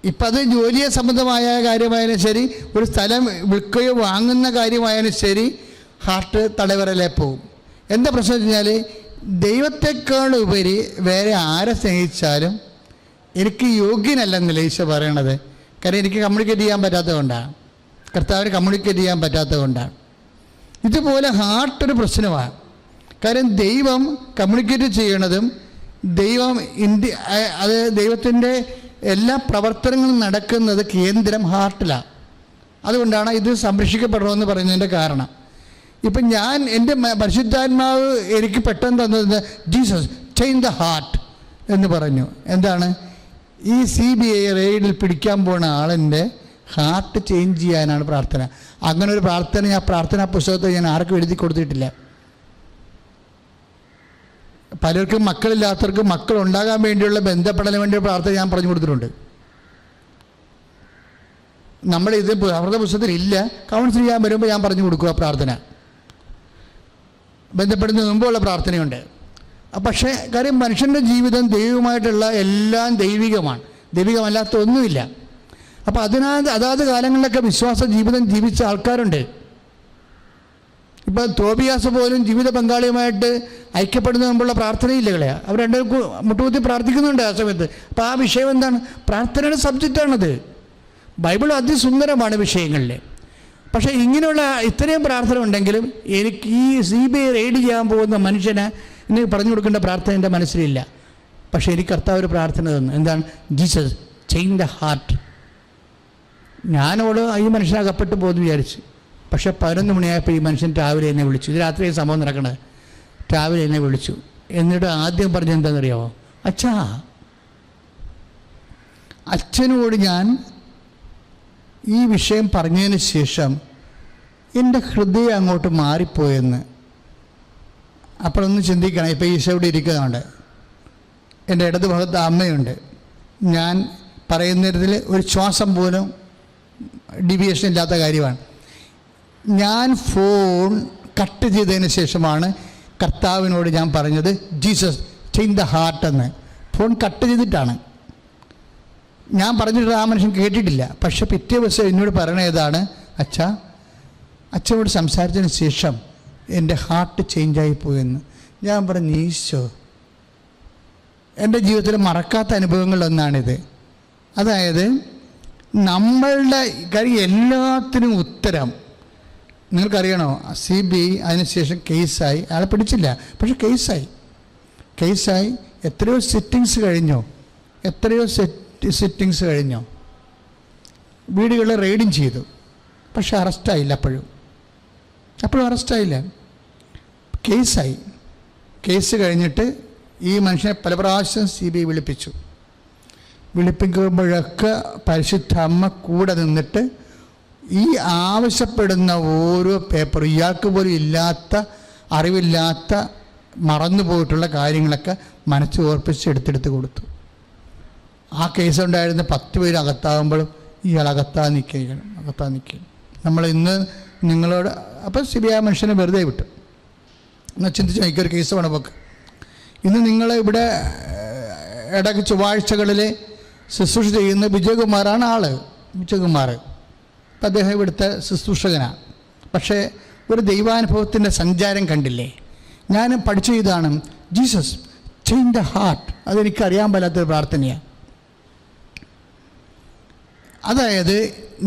ഇപ്പം അത് ജോലിയെ സംബന്ധമായ കാര്യമായാലും ശരി, ഒരു സ്ഥലം വിൽക്കുകയോ വാങ്ങുന്ന കാര്യമായാലും ശരി, ഹാർട്ട് തടവറയിലേ പോകും. എന്താ പ്രശ്നം വെച്ച് കഴിഞ്ഞാൽ ദൈവത്തെക്കാൾ ഉപരി വേറെ ആരെ സ്നേഹിച്ചാലും എനിക്ക് യോഗ്യനല്ലെന്നല്ല ഈശോ പറയണത്. കാര്യം എനിക്ക് കമ്മ്യൂണിക്കേറ്റ് ചെയ്യാൻ പറ്റാത്തത് കൊണ്ടാണ്, കർത്താവിന് കമ്മ്യൂണിക്കേറ്റ് ചെയ്യാൻ പറ്റാത്തത് കൊണ്ടാണ്. ഇതുപോലെ ഹാർട്ടൊരു പ്രശ്നമാണ്. കാര്യം ദൈവം കമ്മ്യൂണിക്കേറ്റ് ചെയ്യണതും അത് ദൈവത്തിൻ്റെ എല്ലാ പ്രവർത്തനങ്ങളും നടക്കുന്നത് കേന്ദ്രം ഹാർട്ടിലാണ്. അതുകൊണ്ടാണ് ഇത് സംരക്ഷിക്കപ്പെടണമെന്ന് പറയുന്നതിൻ്റെ കാരണം. ഇപ്പം ഞാൻ എൻ്റെ പരിശുദ്ധാത്മാവ് എനിക്ക് പെട്ടെന്ന് തന്നത് ജീസസ് ചേഞ്ച് ദ ഹാർട്ട് എന്ന് പറഞ്ഞു. എന്താണ്? ഈ CBI റെയ്ഡിൽ പിടിക്കാൻ പോണ ആളിൻ്റെ ഹാർട്ട് ചേഞ്ച് ചെയ്യാനാണ് പ്രാർത്ഥന. അങ്ങനെ ഒരു പ്രാർത്ഥന ഞാൻ പ്രാർത്ഥനാ പുസ്തകത്തിൽ ഞാൻ ആർക്കും എഴുതി കൊടുത്തിട്ടില്ല. പലർക്കും മക്കളില്ലാത്തവർക്കും മക്കളുണ്ടാകാൻ വേണ്ടിയുള്ള ബന്ധപ്പെടലിന് വേണ്ടി പ്രാർത്ഥന ഞാൻ പറഞ്ഞു കൊടുത്തിട്ടുണ്ട്. നമ്മളിത് അവരുടെ പുസ്തകത്തിൽ ഇല്ല. കൗൺസിൽ ചെയ്യാൻ വരുമ്പോൾ ഞാൻ പറഞ്ഞു കൊടുക്കുക പ്രാർത്ഥന. ബന്ധപ്പെടുന്നതിന് മുമ്പുള്ള പ്രാർത്ഥനയുണ്ട്. പക്ഷേ കാര്യം മനുഷ്യൻ്റെ ജീവിതം ദൈവമായിട്ടുള്ള എല്ലാം ദൈവികമാണ്, ദൈവികമല്ലാത്ത ഒന്നുമില്ല. അപ്പോൾ അതാത് കാലങ്ങളിലൊക്കെ വിശ്വാസ ജീവിതം ജീവിച്ച ആൾക്കാരുണ്ട്. ഇപ്പം തോബിയാസ് പോലും ജീവിത പങ്കാളിയുമായിട്ട് ഐക്യപ്പെടുന്ന മുമ്പുള്ള പ്രാർത്ഥനയില്ല കളയാ. അവർ രണ്ടും മുട്ടുകുത്തി പ്രാർത്ഥിക്കുന്നുണ്ട് ആ സമയത്ത്. അപ്പോൾ ആ വിഷയം എന്താണ്? പ്രാർത്ഥനയുടെ സബ്ജക്റ്റാണത്. ബൈബിൾ അതിസുന്ദരമാണ് വിഷയങ്ങളിൽ. പക്ഷേ ഇങ്ങനെയുള്ള ഇത്രയും പ്രാർത്ഥന ഉണ്ടെങ്കിലും എനിക്ക് ഈ CBI റെയ്ഡ് ചെയ്യാൻ പോകുന്ന മനുഷ്യനെ എനിക്ക് പറഞ്ഞു കൊടുക്കേണ്ട പ്രാർത്ഥന എൻ്റെ മനസ്സിലില്ല. പക്ഷേ എനിക്ക് കർത്താവ് ഒരു പ്രാർത്ഥന തന്നു. എന്താണ്? Jesus change the heart. ഞാനോട് ഈ മനുഷ്യൻ അകപ്പെട്ടു പോകുന്നു വിചാരിച്ചു. പക്ഷേ 11 മണിയായപ്പോൾ ഈ മനുഷ്യൻ രാവിലെ എന്നെ വിളിച്ചു. ഇത് രാത്രി സംഭവം നടക്കണത്. രാവിലെ എന്നെ വിളിച്ചു. എന്നിട്ട് ആദ്യം പറഞ്ഞത് എന്താണെന്നറിയാമോ? അച്ഛാ, അച്ഛനോട് ഞാൻ ഈ വിഷയം പറഞ്ഞതിന് ശേഷം എൻ്റെ ഹൃദയം അങ്ങോട്ട് മാറിപ്പോയെന്ന്. അപ്പോഴൊന്ന് ചിന്തിക്കണം. ഇപ്പോൾ ഈശോ ഇവിടെ ഇരിക്കുന്നുണ്ട്, എൻ്റെ ഇടത് ഭാഗത്ത് അമ്മയുണ്ട്. ഞാൻ പറയുന്നതിൽ ഒരു ശ്വാസം പോലും ഡീവിയേഷൻ ഇല്ലാത്ത കാര്യമാണ്. ഞാൻ ഫോൺ കട്ട് ചെയ്തതിന് ശേഷമാണ് കർത്താവിനോട് ഞാൻ പറഞ്ഞത് ജീസസ് ചേഞ്ച് ദ ഹാർട്ട് എന്ന്. ഫോൺ കട്ട് ചെയ്തിട്ടാണ് ഞാൻ പറഞ്ഞിട്ട് ആ മനുഷ്യൻ കേട്ടിട്ടില്ല. പക്ഷെ പിറ്റേ ദിവസം എന്നോട് പറയണതാണ്, അച്ഛനോട് സംസാരിച്ചതിന് ശേഷം എൻ്റെ ഹാർട്ട് ചേഞ്ചായി പോയെന്ന്. ഞാൻ പറഞ്ഞു, ഈശോ, എൻ്റെ ജീവിതത്തിൽ മറക്കാത്ത അനുഭവങ്ങളിലൊന്നാണിത്. അതായത് നമ്മളുടെ കാര്യം എല്ലാത്തിനും ഉത്തരം നിങ്ങൾക്കറിയണോ? CBI അതിനുശേഷം കേസായി. അയാളെ പിടിച്ചില്ല, പക്ഷെ കേസായി. എത്രയോ സിറ്റിങ്സ് കഴിഞ്ഞോ. വീടുകളിൽ റെയ്ഡിങ് ചെയ്തു, പക്ഷെ അറസ്റ്റായില്ല. അപ്പോഴും അറസ്റ്റായില്ല. കേസായി. കേസ് കഴിഞ്ഞിട്ട് ഈ മനുഷ്യനെ പല പ്രാവശ്യം CBI വിളിപ്പിക്കുമ്പോഴൊക്കെ പരിശുദ്ധ അമ്മ കൂടെ നിന്നിട്ട് ഈ ആവശ്യപ്പെടുന്ന ഓരോ പേപ്പറും ഇയാൾക്ക് പോലും അറിവില്ലാത്ത മറന്നുപോയിട്ടുള്ള കാര്യങ്ങളൊക്കെ മനസ്സ് ഓർപ്പിച്ച് എടുത്തെടുത്ത് കൊടുത്തു. ആ കേസുണ്ടായിരുന്ന 10 പേര് അകത്താകുമ്പോഴും ഇയാൾ അകത്താ നിൽക്കുകയാണ്. നമ്മൾ ഇന്ന് നിങ്ങളോട് അപ്പോൾ CBI മനുഷ്യനെ വെറുതെ വിട്ടു. എന്നാൽ ചിന്തിച്ച് എനിക്കൊരു കേസ് വേണം നമുക്ക്. ഇന്ന് നിങ്ങൾ ഇവിടെ ഇടയ്ക്ക് ചൊവ്വാഴ്ചകളിൽ ശുശ്രൂഷ ചെയ്യുന്ന വിജയകുമാറാണ് വിജയകുമാർ. അപ്പം അദ്ദേഹം ഇവിടുത്തെ ശുശ്രൂഷകനാണ്. പക്ഷേ ഒരു ദൈവാനുഭവത്തിൻ്റെ സഞ്ചാരം കണ്ടില്ലേ? ഞാൻ പഠിച്ച ഇതാണ്, ജീസസ് ചേഞ്ച് ദ ഹാർട്ട്. അതെനിക്കറിയാൻ പറ്റാത്തൊരു പ്രാർത്ഥനയാണ്. അതായത്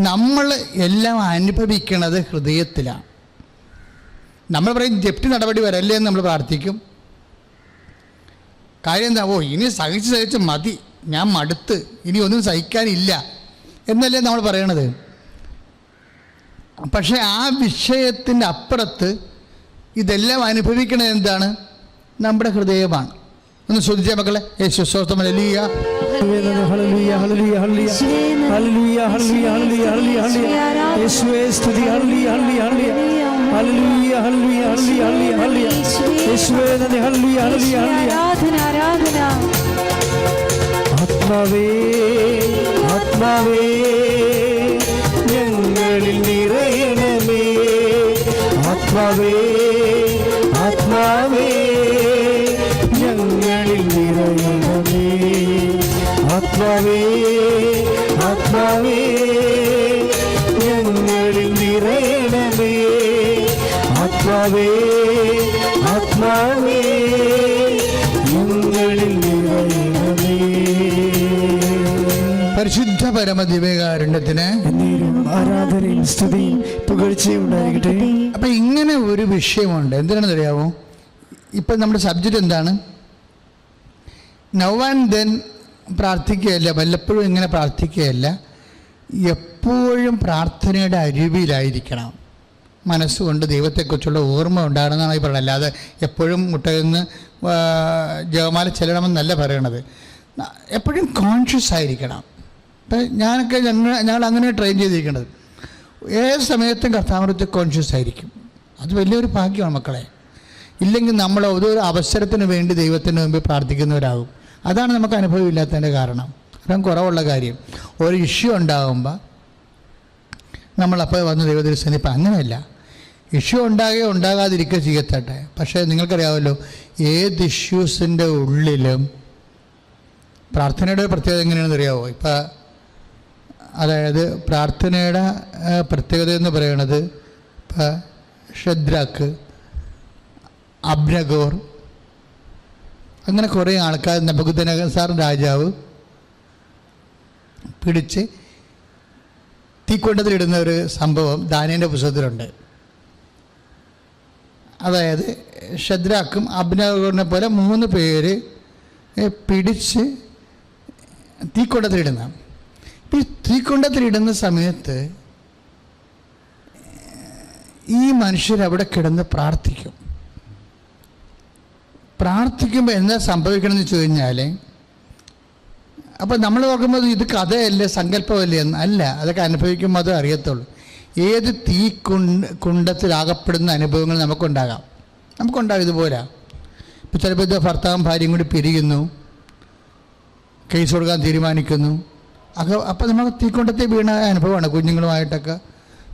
നമ്മൾ എല്ലാം അനുഭവിക്കുന്നത് ഹൃദയത്തിലാണ്. നമ്മൾ പറയും ജപ്തി നടപടി വരല്ലേ എന്ന് നമ്മൾ പ്രാർത്ഥിക്കും. കാര്യം എന്താ? ഇനി സഹിച്ച് മതി, ഞാൻ മടുത്ത്, ഇനി ഒന്നും സഹിക്കാനില്ല എന്നല്ലേ നമ്മൾ പറയണത്. പക്ഷേ ആ വിഷയത്തിൻ്റെ അപ്പുറത്ത് ഇതെല്ലാം അനുഭവിക്കണത് എന്താണ്? നമ്മുടെ ഹൃദയമാണ്. ഒന്ന് ശ്രദ്ധിച്ചേ മക്കളെ. യേശുസ്തോത്രം. ഹല്ലേലൂയ, ഹല്ലേലൂയ, ഹല്ലേലൂയ, ഹല്ലേലൂയ, ഹല്ലേലൂയ, ഹല്ലേലൂയ, ഹല്ലേലൂയ, യേശുവേ സ്തുതി. ഹല്ലേലൂയ, ഹല്ലേലൂയ, ഹല്ലേലൂയ, ഹല്ലേലൂയ, ഹല്ലേലൂയ, ഹല്ലേലൂയ, യേശുവേ നന്ദി. ഹല്ലേലൂയ, ഹല്ലേലൂയ, ആരാധന. ആത്മാവേ ഞങ്ങളിൽ നിറയണമേ. ആത്മാവേ ഞങ്ങളിൽ നിറയണമേ. ആത്മാവേ ഞങ്ങളിൽ നിറയണമേ. ആത്മാവേ ഞങ്ങളിൽ നിറയണമേ. പരിശുദ്ധ പരമദിവ്യകാരുണ്യത്തിന് ആരാധനയും സ്തുതിയും പുകഴ്ചയും ഉണ്ടായിരിക്കട്ടെ. അപ്പം ഇങ്ങനെ ഒരു വിഷയമുണ്ട്. എന്തിനാണെന്ന് അറിയാമോ? ഇപ്പം നമ്മുടെ സബ്ജക്റ്റ് എന്താണ്? നൗ ആൻഡ് ദെൻ പ്രാർത്ഥിക്കുകയല്ല, വല്ലപ്പോഴും ഇങ്ങനെ പ്രാർത്ഥിക്കുകയല്ല, എപ്പോഴും പ്രാർത്ഥനയുടെ അരുവിയിലായിരിക്കണം. മനസ്സുകൊണ്ട് ദൈവത്തെക്കുറിച്ചുള്ള ഓർമ്മ ഉണ്ടാകണമെന്നാണ് ഈ പറയുന്നത്. അല്ലാതെ എപ്പോഴും മുട്ടയെന്ന് ജപമാല ചെല്ലണമെന്നല്ല പറയണത്. എപ്പോഴും കോൺഷ്യസ് ആയിരിക്കണം. ഇപ്പം ഞങ്ങൾ അങ്ങനെ ട്രെയിൻ ചെയ്തിരിക്കുന്നത്. ഏത് സമയത്തും കർത്താവിനത്തെ കോൺഷ്യസ് ആയിരിക്കും. അത് വലിയൊരു ഭാഗ്യമാണ് മക്കളെ. ഇല്ലെങ്കിൽ നമ്മൾ ഓരോ അവസരത്തിന് വേണ്ടി ദൈവത്തിന് മുമ്പ് പ്രാർത്ഥിക്കുന്നവരാകും. അതാണ് നമുക്ക് അനുഭവമില്ലാത്തതിൻ്റെ കാരണം. അതാണ് കുറവുള്ള കാര്യം. ഒരു ഇഷ്യൂ ഉണ്ടാകുമ്പോൾ നമ്മളപ്പോൾ വന്ന് ദൈവത്തിൽ സന്നിധിപ്പം അങ്ങനെയല്ല. ഇഷ്യൂ ഉണ്ടാകാതിരിക്കുക ചെയ്യത്തട്ടെ. പക്ഷേ നിങ്ങൾക്കറിയാമല്ലോ, ഏത് ഇഷ്യൂസിൻ്റെ ഉള്ളിലും പ്രാർത്ഥനയുടെ പ്രത്യേകത എങ്ങനെയാണെന്ന് അറിയാമോ? ഇപ്പം അതായത് പ്രാർത്ഥനയുടെ പ്രത്യേകത എന്ന് പറയുന്നത്, ഇപ്പം ഷദ്രാക്ക്, അബ്നഗോർ, അങ്ങനെ കുറേ ആൾക്കാർ, നെബൂഖദ്നേസർ രാജാവ് പിടിച്ച് തീക്കൊണ്ടതിലിടുന്ന ഒരു സംഭവം ദാനിയേലിൻ്റെ പുസ്തകത്തിലുണ്ട്. അതായത് ഷദ്രാക്കും അബ്നേഗോവിനെ പോലെ 3 പേര് പിടിച്ച് തീക്കുണ്ടത്തിലിടുന്ന. ഈ തീക്കുണ്ടത്തിലിടുന്ന സമയത്ത് ഈ മനുഷ്യരവിടെ കിടന്ന് പ്രാർത്ഥിക്കുമ്പോൾ എന്താ സംഭവിക്കണമെന്ന് വെച്ച് കഴിഞ്ഞാൽ, അപ്പോൾ നമ്മൾ നോക്കുമ്പോൾ ഇത് കഥയല്ലേ സങ്കല്പമല്ലേ എന്ന് അല്ല, അതൊക്കെ അനുഭവിക്കുമ്പോൾ അത് അറിയത്തുള്ളൂ. ഏത് തീ കുണ്ടത്തിലാകപ്പെടുന്ന അനുഭവങ്ങൾ നമുക്കുണ്ടാകാം. ഇതുപോലെ ഇപ്പോൾ ചിലപ്പോൾ ഇത് ഭർത്താവും ഭാര്യയും കൂടി പിരിയുന്നു, കേസ് കൊടുക്കാൻ തീരുമാനിക്കുന്നു. അപ്പോൾ നമുക്ക് തീക്കുണ്ടത്തിൽ വീണ അനുഭവമാണ്. കുഞ്ഞുങ്ങളുമായിട്ടൊക്കെ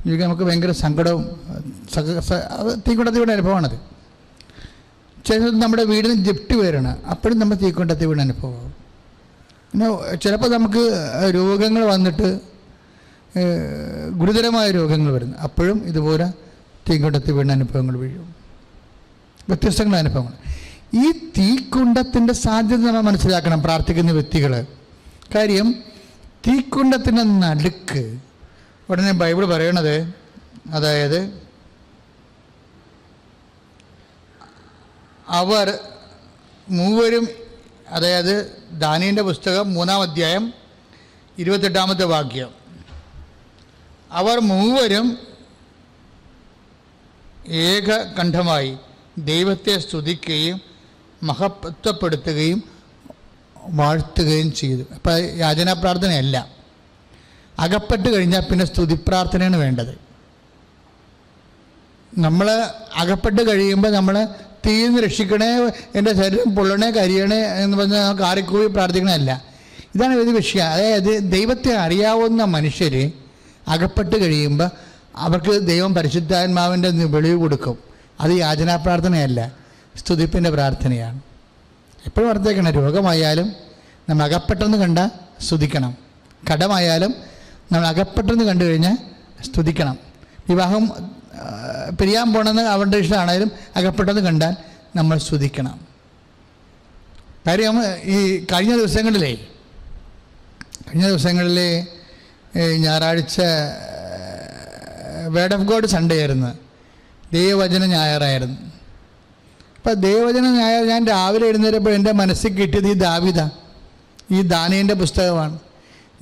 ജീവിക്കാൻ നമുക്ക് ഭയങ്കര സങ്കടവും തീക്കുണ്ടത്തിൽ വീണ അനുഭവമാണത്. ചിലപ്പോൾ നമ്മുടെ വീടിന് ജപ്തി വരണം, അപ്പോഴും നമ്മൾ തീക്കുണ്ടത്തിൽ വീണ അനുഭവമാകും. പിന്നെ ചിലപ്പോൾ നമുക്ക് രോഗങ്ങൾ വന്നിട്ട് ഗുരുതരമായ രോഗങ്ങൾ വരുന്നു, അപ്പോഴും ഇതുപോലെ തീക്കുണ്ടത്തിൽ വീണ അനുഭവങ്ങൾ വീഴും. വ്യത്യസ്തങ്ങളായ അനുഭവങ്ങൾ. ഈ തീക്കുണ്ടത്തിൻ്റെ സാധ്യത നമ്മൾ മനസ്സിലാക്കണം പ്രാർത്ഥിക്കുന്ന വ്യക്തികൾ. കാര്യം തീക്കുണ്ടത്തിൻ്റെ നടുക്ക് ഉടനെ ബൈബിൾ പറയണത്, അതായത് അവർ മൂവരും, അതായത് ദാനിയേലിൻ്റെ പുസ്തകം 3-ാം അധ്യായം 28-ാമത്തെ വാക്യം, അവർ മൂവരും ഏകകണ്ഠമായി ദൈവത്തെ സ്തുതിക്കുകയും മഹത്വപ്പെടുത്തുകയും വാഴ്ത്തുകയും ചെയ്തു. അപ്പോൾ യാചനാ പ്രാർത്ഥനയല്ല, അകപ്പെട്ട് കഴിഞ്ഞാൽ പിന്നെ സ്തുതി പ്രാർത്ഥനയാണ് വേണ്ടത്. നമ്മൾ അകപ്പെട്ട് കഴിയുമ്പോൾ നമ്മൾ തീയിൽ നിന്ന് രക്ഷിക്കണേ, എൻ്റെ ശരീരം പൊള്ളണേ കരിയണേ എന്ന് പറഞ്ഞ് കാറിക്കൂടി പ്രാർത്ഥിക്കണമല്ല. ഇതാണ് ഒരു വിഷയം. അതായത് ദൈവത്തെ അറിയാവുന്ന മനുഷ്യർ അകപ്പെട്ട് കഴിയുമ്പോൾ അവർക്ക് ദൈവം പരിശുദ്ധാത്മാവിൻ്റെ വെളിവ് കൊടുക്കും. അത് യാചനാ പ്രാർത്ഥനയല്ല, സ്തുതിപ്പിൻ്റെ പ്രാർത്ഥനയാണ്. എപ്പോഴും ഓർത്തേക്കണം, രോഗമായാലും നമ്മൾ അകപ്പെട്ടെന്ന് കണ്ടാൽ സ്തുതിക്കണം. കടമായാലും നമ്മൾ അകപ്പെട്ടെന്ന് കണ്ടു കഴിഞ്ഞാൽ സ്തുതിക്കണം. വിവാഹം പിരിയാൻ പോകണമെന്ന് അവരുടെ ഇഷ്ടമാണെങ്കിലും അകപ്പെട്ടെന്ന് കണ്ടാൽ നമ്മൾ സ്തുതിക്കണം. കാര്യം ഈ കഴിഞ്ഞ ദിവസങ്ങളിൽ ഞായറാഴ്ച വേർഡ് ഓഫ് ഗോഡ് സൺഡേ ആയിരുന്നു, ദൈവവചന ഞായറായിരുന്നു. അപ്പം ദൈവവചന ഞായർ ഞാൻ രാവിലെ എഴുന്നേരപ്പോൾ എൻ്റെ മനസ്സിൽ കിട്ടിയത് ഈ ദാനിയേലിൻ്റെ പുസ്തകമാണ്.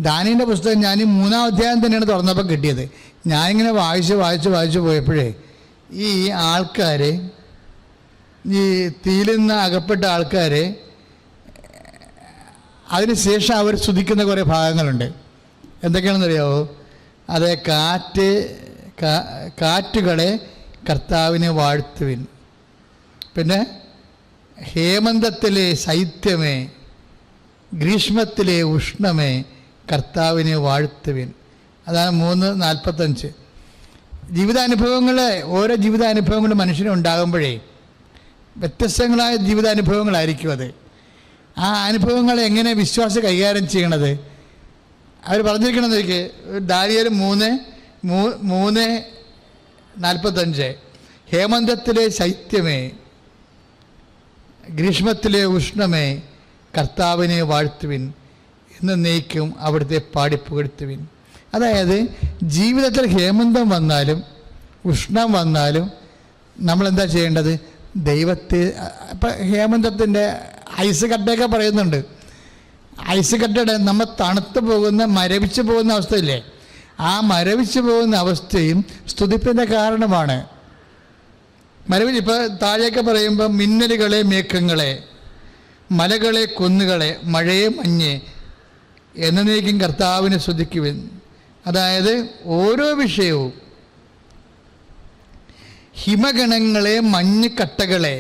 ദാനിയേലിൻ്റെ പുസ്തകം ഞാൻ ഈ 3-ാം അധ്യായം തന്നെയാണ് തുറന്നപ്പോൾ കിട്ടിയത്. ഞാനിങ്ങനെ വായിച്ച് പോയപ്പോഴേ ഈ ആൾക്കാർ, ഈ തീയിൽ നിന്ന് അകപ്പെട്ട ആൾക്കാർ, അതിനുശേഷം അവർ സ്തുതിക്കുന്ന കുറേ ഭാഗങ്ങളുണ്ട്. എന്തൊക്കെയാണെന്നറിയാമോ? അത് കാറ്റുകളെ കർത്താവിനെ വാഴ്ത്തുവിൻ, പിന്നെ ഹേമന്തത്തിലെ ശൈത്യമേ, ഗ്രീഷ്മത്തിലെ ഉഷ്ണമേ, കർത്താവിനെ വാഴ്ത്തുവിൻ. അതാണ് 3:45. ഓരോ ജീവിതാനുഭവങ്ങൾ മനുഷ്യനുണ്ടാകുമ്പോഴേ വ്യത്യസ്തങ്ങളായ ജീവിതാനുഭവങ്ങളായിരിക്കും അത്. ആ അനുഭവങ്ങളെ എങ്ങനെ വിശ്വാസം കൈകാര്യം ചെയ്യണത് അവർ പറഞ്ഞിരിക്കണമെന്നൊരിക്കൽ ദാനിയേൽ 3:45 ഹേമന്തത്തിലെ ശൈത്യമേ, ഗ്രീഷ്മത്തിലെ ഉഷ്ണമേ, കർത്താവിനെ വാഴ്ത്തുവിൻ, എന്നേക്കും അവിടുത്തെ പാടിപ്പുകഴ്ത്തുവിൻ. അതായത് ജീവിതത്തിൽ ഹേമന്തം വന്നാലും ഉഷ്ണം വന്നാലും നമ്മളെന്താ ചെയ്യേണ്ടത്? ദൈവത്തെ. ഇപ്പം ഹേമന്തത്തിൻ്റെ ഐസ് കട്ടയൊക്കെ പറയുന്നുണ്ട്. ഐസ് കട്ടയുടെ നമ്മൾ തണുത്ത് പോകുന്ന മരവിച്ച് പോകുന്ന അവസ്ഥയില്ലേ, ആ മരവിച്ച് പോകുന്ന അവസ്ഥയും സ്തുതിപ്പിൻ്റെ കാരണമാണ്. ഇപ്പോൾ താഴേക്ക് പറയുമ്പോൾ മിന്നലുകളെ മേഘങ്ങളെ, മലകളെ കുന്നുകളെ, മഴയെ മഞ്ഞ്, എന്നേക്കും കർത്താവിനെ സ്തുതിക്കുവിൻ. അതായത് ഓരോ വിഷയവും ഹിമഗണങ്ങളെ, മഞ്ഞുകട്ടകളെ,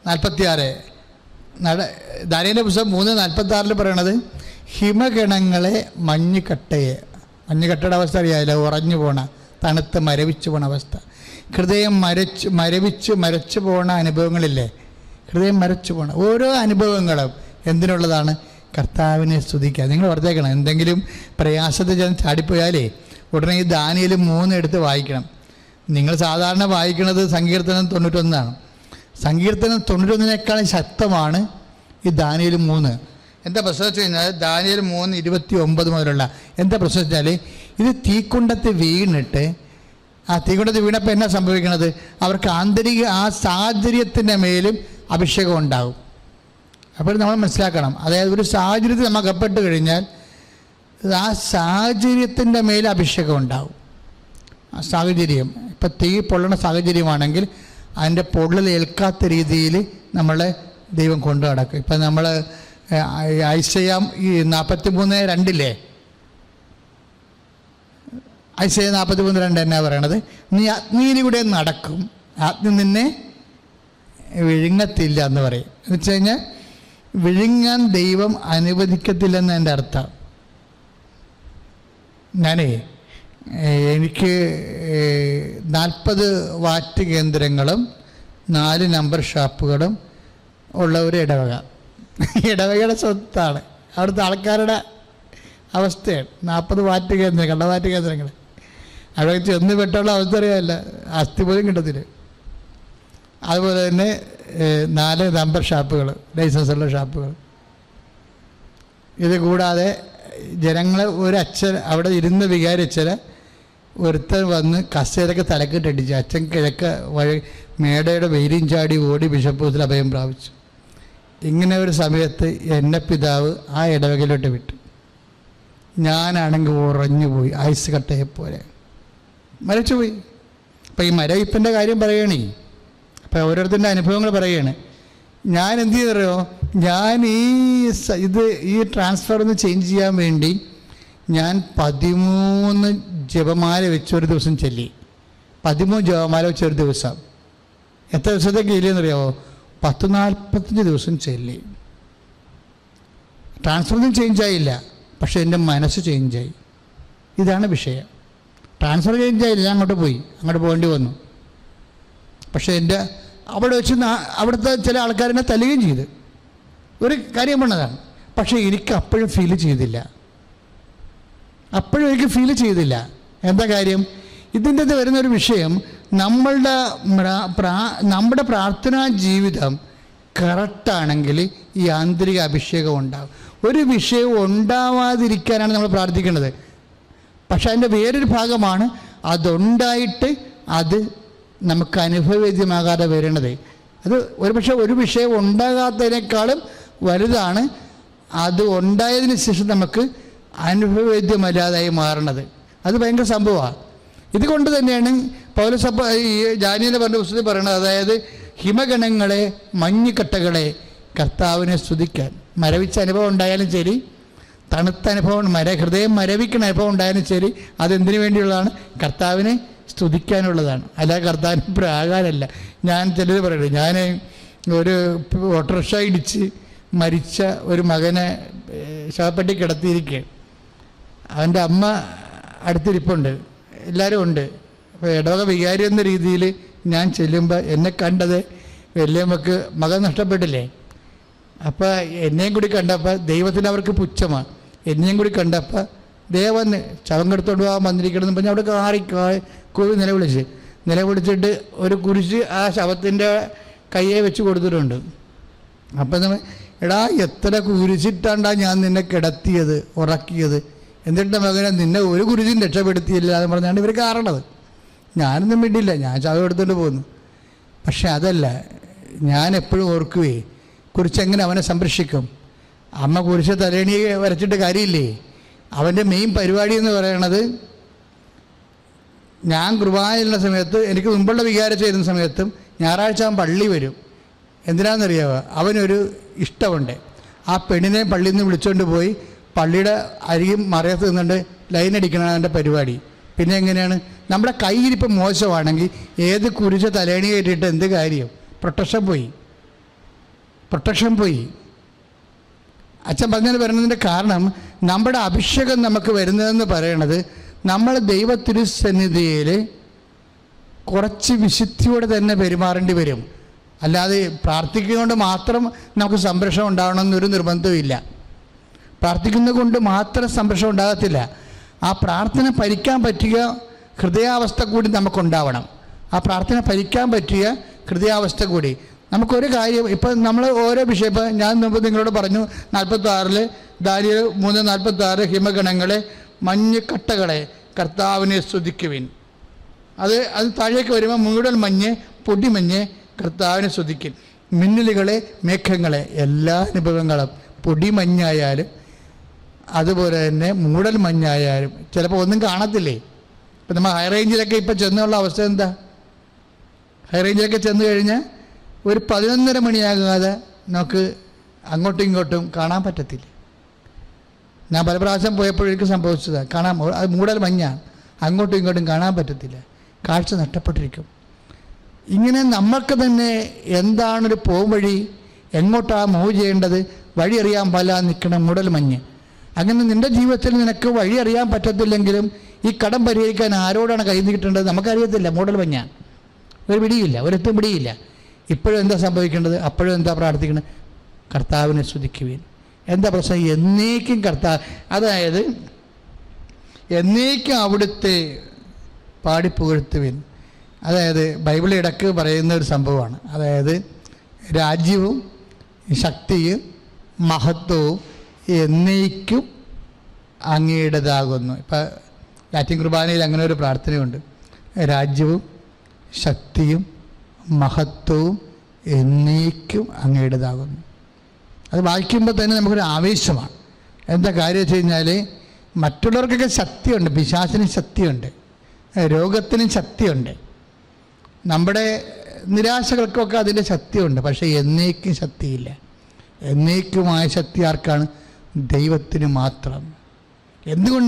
46 ദാനിയേലിൻ്റെ പുസ്തകം 3:46 പറയണത് ഹിമഗണങ്ങളെ, മഞ്ഞുകട്ടയുടെ അവസ്ഥ അറിയാമല്ലോ, ഉറഞ്ഞു പോണ, തണുത്ത് മരവിച്ചു പോണ അവസ്ഥ. ഹൃദയം മരച്ചു പോണ അനുഭവങ്ങളില്ലേ, ഹൃദയം മരച്ചു പോണ ഓരോ അനുഭവങ്ങളും എന്തിനുള്ളതാണ്? കർത്താവിനെ സ്തുതിക്കുക. നിങ്ങൾ ഓർത്തേക്കണം, എന്തെങ്കിലും പ്രയാസത്തിൽ ചെന്ന് ചാടിപ്പോയാലേ ഉടനെ ഈ ദാനിയേൽ 3 എടുത്ത് വായിക്കണം. നിങ്ങൾ സാധാരണ വായിക്കുന്നത് സങ്കീർത്തനം 91. സങ്കീർത്തനം 91-നേക്കാളും ശക്തമാണ് ഈ ദാനിയേൽ 3. എന്താ പ്രശ്നം വെച്ച് കഴിഞ്ഞാൽ ദാനിയേൽ 3:29 മുതലുള്ള എന്താ പ്രശ്നം വെച്ചാൽ ഇത് തീക്കുണ്ടത്ത് വീണിട്ട് ആ തീ കൊണ്ട് വീണപ്പോൾ എന്നാ സംഭവിക്കണത്? അവർക്ക് ആന്തരിക ആ സാഹചര്യത്തിൻ്റെ മേലും അഭിഷേകം ഉണ്ടാകും. അപ്പോൾ നമ്മൾ മനസ്സിലാക്കണം, അതായത് ഒരു സാഹചര്യത്തിൽ നമ്മൾ അകപ്പെട്ട് കഴിഞ്ഞാൽ ആ സാഹചര്യത്തിൻ്റെ മേൽ അഭിഷേകം ഉണ്ടാകും. ആ സാഹചര്യം ഇപ്പം തീ പൊള്ളണ സാഹചര്യമാണെങ്കിൽ അതിൻ്റെ പൊള്ളൽ ഏൽക്കാത്ത രീതിയിൽ നമ്മളെ ദൈവം കൊണ്ടു നടക്കും. ഇപ്പം നമ്മൾ ഐസയ 43:2 ഐസയ 43:2 എന്നാ പറയണത്? നീ അഗ്നിയിലൂടെ നടക്കും, അഗ്നി നിന്നെ വിഴുങ്ങത്തില്ല എന്ന് പറയും. എന്ന് വെച്ച് കഴിഞ്ഞാൽ വിഴുങ്ങാൻ ദൈവം അനുവദിക്കത്തില്ലെന്ന് എൻ്റെ അർത്ഥം. എനിക്ക് 40 വാറ്റ് കേന്ദ്രങ്ങളും 4 നമ്പർ ഷാപ്പുകളും ഉള്ള ഒരു ഇടവകയുടെ സ്വത്താണ്. അവിടുത്തെ ആൾക്കാരുടെ അവസ്ഥയാണ് 40 വാറ്റ് കേന്ദ്രങ്ങൾ, കള്ളവാറ്റ് കേന്ദ്രങ്ങൾ. അവിടെ ചെന്ന് പെട്ടുള്ള അവസ്ഥ അറിയാമല്ല, അസ്ഥി പോലും കിട്ടത്തില്ല. അതുപോലെ തന്നെ 4 നമ്പർ ഷാപ്പുകൾ, ലൈസൻസുള്ള ഷാപ്പുകൾ. ഇത് കൂടാതെ ജനങ്ങളെ ഒരച്ഛൻ അവിടെ ഇരുന്ന് വികാരിച്ചന് ഒരുത്തൻ വന്ന് കസേരക്ക് തലക്കിട്ടടിച്ചു. അച്ഛൻ കിഴക്ക് വഴി മേടയുടെ വെയിലും ചാടി ഓടി ബിഷപ്പ് ഹൗസിൽ അഭയം പ്രാപിച്ചു. ഇങ്ങനെ ഒരു സമയത്ത് എൻ്റെ പിതാവ് ആ ഇടവകയിലോട്ട് വിട്ടു. ഞാനാണെങ്കിൽ ഉറഞ്ഞുപോയി, ഐസ് കട്ടയെപ്പോലെ മരച്ചുപോയി. അപ്പം ഈ മരവിപ്പൻ്റെ കാര്യം പറയണേ, അപ്പം ഓരോരുത്തരുടെ അനുഭവങ്ങൾ പറയുകയാണ്. ഞാൻ എന്ത് ചെയ്തറിയോ, ഞാൻ ഈ ട്രാൻസ്ഫർ ഒന്ന് ചേഞ്ച് ചെയ്യാൻ വേണ്ടി ഞാൻ 13 ജപമാല വെച്ചൊരു ദിവസം ചൊല്ലി. 13 ജപമാല വെച്ചൊരു ദിവസം. എത്ര ദിവസത്തേക്ക് ഇല്ലെന്നറിയാമോ? 10-45 ദിവസം ചൊല്ലി. ട്രാൻസ്ഫറൊന്നും ചേഞ്ചായില്ല, പക്ഷേ എൻ്റെ മനസ്സ് ചേഞ്ചായി. ഇതാണ് വിഷയം. ട്രാൻസ്ഫർ ചേഞ്ചായില്ല, ഞാൻ അങ്ങോട്ട് പോകേണ്ടി വന്നു. പക്ഷേ എൻ്റെ അവിടെ വെച്ച് അവിടുത്തെ ചില ആൾക്കാരെന്നെ തല്ലുകയും ചെയ്ത് ഒരു കാര്യം പറഞ്ഞതാണ്. പക്ഷേ എനിക്ക് അപ്പോഴും ഫീൽ ചെയ്തില്ല. എന്താ കാര്യം? ഇതിൻ്റെ അത് വരുന്നൊരു വിഷയം, നമ്മുടെ പ്രാർത്ഥനാ ജീവിതം കറക്റ്റാണെങ്കിൽ ഈ ആന്തരിക അഭിഷേകം ഉണ്ടാകും. ഒരു വിഷയം ഉണ്ടാവാതിരിക്കാനാണ് നമ്മൾ പ്രാർത്ഥിക്കേണ്ടത്. പക്ഷെ അതിൻ്റെ വേറൊരു ഭാഗമാണ് അതുണ്ടായിട്ട് അത് നമുക്ക് അനുഭവവേദ്യമാകാതെ വരണത്. അത് ഒരുപക്ഷെ ഒരു വിഷയം ഉണ്ടാകാത്തതിനേക്കാളും വലുതാണ് അത് ഉണ്ടായതിന് ശേഷം നമുക്ക് അനുഭവവേദ്യമല്ലാതായി മാറണത്. അത് ഭയങ്കര സംഭവമാണ്. ഇതുകൊണ്ട് തന്നെയാണ് പൗലോസ് ഈ ദാനിയേൽ പറഞ്ഞ പുസ്തകത്തിൽ പറയണത്, അതായത് ഹിമഗണങ്ങളെ, മഞ്ഞുകട്ടകളെ കർത്താവിനെ സ്തുതിക്കാൻ. മരവിച്ച അനുഭവം ഉണ്ടായാലും ശരി, തണുത്ത അനുഭവം, ഹൃദയം മരവിക്കുന്ന അനുഭവം ഉണ്ടായാലും ശരി, അതെന്തിനു വേണ്ടിയുള്ളതാണ്? കർത്താവിനെ സ്തുതിക്കാനുള്ളതാണ്. അല്ലാതെ കർത്താവിന് പ്രാകാരല്ല. ഞാൻ ചിലർ പറയുന്നത്, ഞാൻ ഒരു ഓട്ടോറിക്ഷ ഇടിച്ച് മരിച്ച ഒരു മകനെ ശവപ്പെട്ടി കിടത്തിയിരിക്കുക. അവൻ്റെ അമ്മ അടുത്തിരിപ്പുണ്ട്, എല്ലാവരും ഉണ്ട്. അപ്പോൾ ഇടവക വികാരി എന്ന രീതിയിൽ ഞാൻ ചെല്ലുമ്പോൾ എന്നെ കണ്ടത് വലിയമ്മക്ക് മകൻ നഷ്ടപ്പെട്ടില്ലേ. അപ്പോൾ എന്നെയും കൂടി കണ്ടപ്പോൾ ദൈവത്തിന് അവർക്ക് പുച്ഛമാണ്. എന്നെയും കൂടി കണ്ടപ്പോൾ ദേവന് ശവം കെടുത്തോണ്ട് പോകാൻ വന്നിരിക്കണമെന്ന് പറഞ്ഞ് അവിടെ കോഴി നിലവിളിച്ചിട്ട് ഒരു കുരിശ് ആ ശവത്തിൻ്റെ കയ്യെ വെച്ച് കൊടുത്തിട്ടുണ്ട്. അപ്പം എടാ, എത്ര കുരിശിട്ടാണ്ടാ ഞാൻ നിന്നെ കിടത്തിയത്, ഉറക്കിയത്, എന്നിട്ട് മകനെ നിന്നെ ഒരു കുരിശും രക്ഷപ്പെടുത്തിയില്ല എന്ന് പറഞ്ഞാണ് ഇവർ കാരണത്. ഞാനൊന്നും വേണ്ടിയില്ല, ഞാൻ ശവം എടുത്തുകൊണ്ട് പോകുന്നു. പക്ഷെ അതല്ല, ഞാൻ എപ്പോഴും ഓർക്കുവേ, കുരിശെങ്ങനെ അവനെ സംരക്ഷിക്കും? അമ്മ കുരിശ് തലേണി വരച്ചിട്ട് കാര്യമില്ലേ. അവൻ്റെ മെയിൻ പരിപാടി എന്ന് പറയണത്, ഞാൻ കുർബാനയുള്ള സമയത്ത്, എനിക്ക് മുമ്പുള്ള വികാരം ചെയ്യുന്ന സമയത്തും ഞായറാഴ്ച അവൻ പള്ളി വരും. എന്തിനാണെന്നറിയാമോ? അവനൊരു ഇഷ്ടമുണ്ട്. ആ പെണ്ണിനെ പള്ളിയിൽ നിന്ന് വിളിച്ചുകൊണ്ട് പോയി പള്ളിയുടെ അരിയും മറയത്ത് നിന്നുകൊണ്ട് ലൈൻ അടിക്കണതാണ് എൻ്റെ പരിപാടി. പിന്നെ എങ്ങനെയാണ്? നമ്മുടെ കയ്യിരിപ്പ് മോശമാണെങ്കിൽ ഏത് കുരിശ് തലേണി കയറ്റിയിട്ട് എന്ത് കാര്യം? പ്രൊട്ടക്ഷൻ പോയി. അച്ഛൻ പറഞ്ഞതിന് വരുന്നതിൻ്റെ കാരണം, നമ്മുടെ അഭിഷേകം നമുക്ക് വരുന്നതെന്ന് പറയണത് നമ്മൾ ദൈവത്തിരുസന്നിധിയിൽ കുറച്ച് വിശുദ്ധിയോടെ തന്നെ പെരുമാറേണ്ടി വരും. അല്ലാതെ പ്രാർത്ഥിക്കുന്നതുകൊണ്ട് മാത്രം നമുക്ക് സംരക്ഷണം ഉണ്ടാവണമെന്നൊരു നിർബന്ധമില്ല. പ്രാർത്ഥിക്കുന്നത് കൊണ്ട് മാത്രം സംരക്ഷണം ഉണ്ടാകത്തില്ല. ആ പ്രാർത്ഥന ഭരിക്കാൻ പറ്റിയ ഹൃദയാവസ്ഥ കൂടി നമുക്കുണ്ടാവണം. ആ പ്രാർത്ഥന ഭരിക്കാൻ പറ്റിയ ഹൃദയാവസ്ഥ കൂടി. നമുക്കൊരു കാര്യം, ഇപ്പം നമ്മൾ ഓരോ വിഷയം, ഇപ്പം ഞാൻ മുമ്പ് നിങ്ങളോട് പറഞ്ഞു 46 ദാനിയേൽ 3:46 ഹിമഗണങ്ങളെ, മഞ്ഞുകട്ടകളെ കർത്താവിനെ സ്തുതിക്കുവിൻ. അത് താഴേക്ക് വരുമ്പോൾ മൂടൽ മഞ്ഞ്, പൊടിമഞ്ഞ് കർത്താവിനെ സ്തുതിക്കും. മിന്നലുകളെ, മേഘങ്ങളെ, എല്ലാ അനുഭവങ്ങളും പൊടിമഞ്ഞായാലും അതുപോലെ തന്നെ മൂടൽ മഞ്ഞായാലും ചിലപ്പോൾ ഒന്നും കാണത്തില്ലേ. ഇപ്പം നമ്മൾ ഹൈ റേഞ്ചിലൊക്കെ ഇപ്പം ചെന്നുള്ള അവസ്ഥ എന്താ? ഹൈ റേഞ്ചിലൊക്കെ ചെന്ന് കഴിഞ്ഞാൽ ഒരു 11:30 മണിയാകാതെ നമുക്ക് അങ്ങോട്ടും ഇങ്ങോട്ടും കാണാൻ പറ്റത്തില്ല. ഞാൻ പല പ്രാവശ്യം പോയപ്പോഴേക്കും സംഭവിച്ചതാണ്. അത് മൂടൽ മഞ്ഞാണ്, അങ്ങോട്ടും ഇങ്ങോട്ടും കാണാൻ പറ്റത്തില്ല, കാഴ്ച നഷ്ടപ്പെട്ടിരിക്കും. ഇങ്ങനെ നമ്മൾക്ക് തന്നെ എന്താണൊരു പോകും വഴി, എങ്ങോട്ടാണ് മൂവ് ചെയ്യേണ്ടത്, വഴി അറിയാൻ പാടില്ലാതെ നിൽക്കണം മൂടൽ മഞ്ഞ്. അങ്ങനെ നിൻ്റെ ജീവിതത്തിൽ നിനക്ക് വഴി അറിയാൻ പറ്റത്തില്ലെങ്കിലും ഈ കടം പരിഹരിക്കാൻ ആരോടാണ് കൈ നീട്ടേണ്ടത് നമുക്കറിയത്തില്ല. മൂടൽ മഞ്ഞാണ്, ഒരു പിടിയില്ല, ഒരെത്തും പിടിയില്ല. ഇപ്പോഴും എന്താ സംഭവിക്കേണ്ടത്? അപ്പോഴും എന്താ പ്രാർത്ഥിക്കേണ്ടത്? കർത്താവിനെ സ്തുതിക്കുവിൻ. എന്താ പ്രശ്നം? എന്നേക്കും അതായത് എന്നേക്കും അവിടുത്തെ പാടിപ്പുകഴ്ത്തുവിൻ. അതായത് ബൈബിൾ ഇടക്ക് പറയുന്ന ഒരു സംഭവമാണ്. അതായത് രാജ്യവും ശക്തിയും മഹത്വവും എന്നേക്കും അങ്ങയുടേതാകുന്നു. ഇപ്പം ലാറ്റിൻ കുർബാനയിൽ അങ്ങനെ ഒരു പ്രാർത്ഥനയുണ്ട്. രാജ്യവും ശക്തിയും മഹത്വവും എന്നേക്കും അങ്ങയുടേതാകുന്നു. അത് വായിക്കുമ്പോൾ തന്നെ നമുക്കൊരു ആവേശമാണ്. എന്താ കാര്യം വെച്ച് കഴിഞ്ഞാൽ മറ്റുള്ളവർക്കൊക്കെ ശക്തിയുണ്ട്, പിശാചിന് ശക്തിയുണ്ട്, രോഗത്തിനും ശക്തിയുണ്ട്, നമ്മുടെ നിരാശകൾക്കൊക്കെ അതിൻ്റെ ശക്തിയുണ്ട്. പക്ഷേ എന്നേക്കും ശക്തിയില്ല. എന്നേക്കുമായ ശക്തി ആർക്കാണ്? ദൈവത്തിന് മാത്രം. എന്തുകൊണ്ടാണ്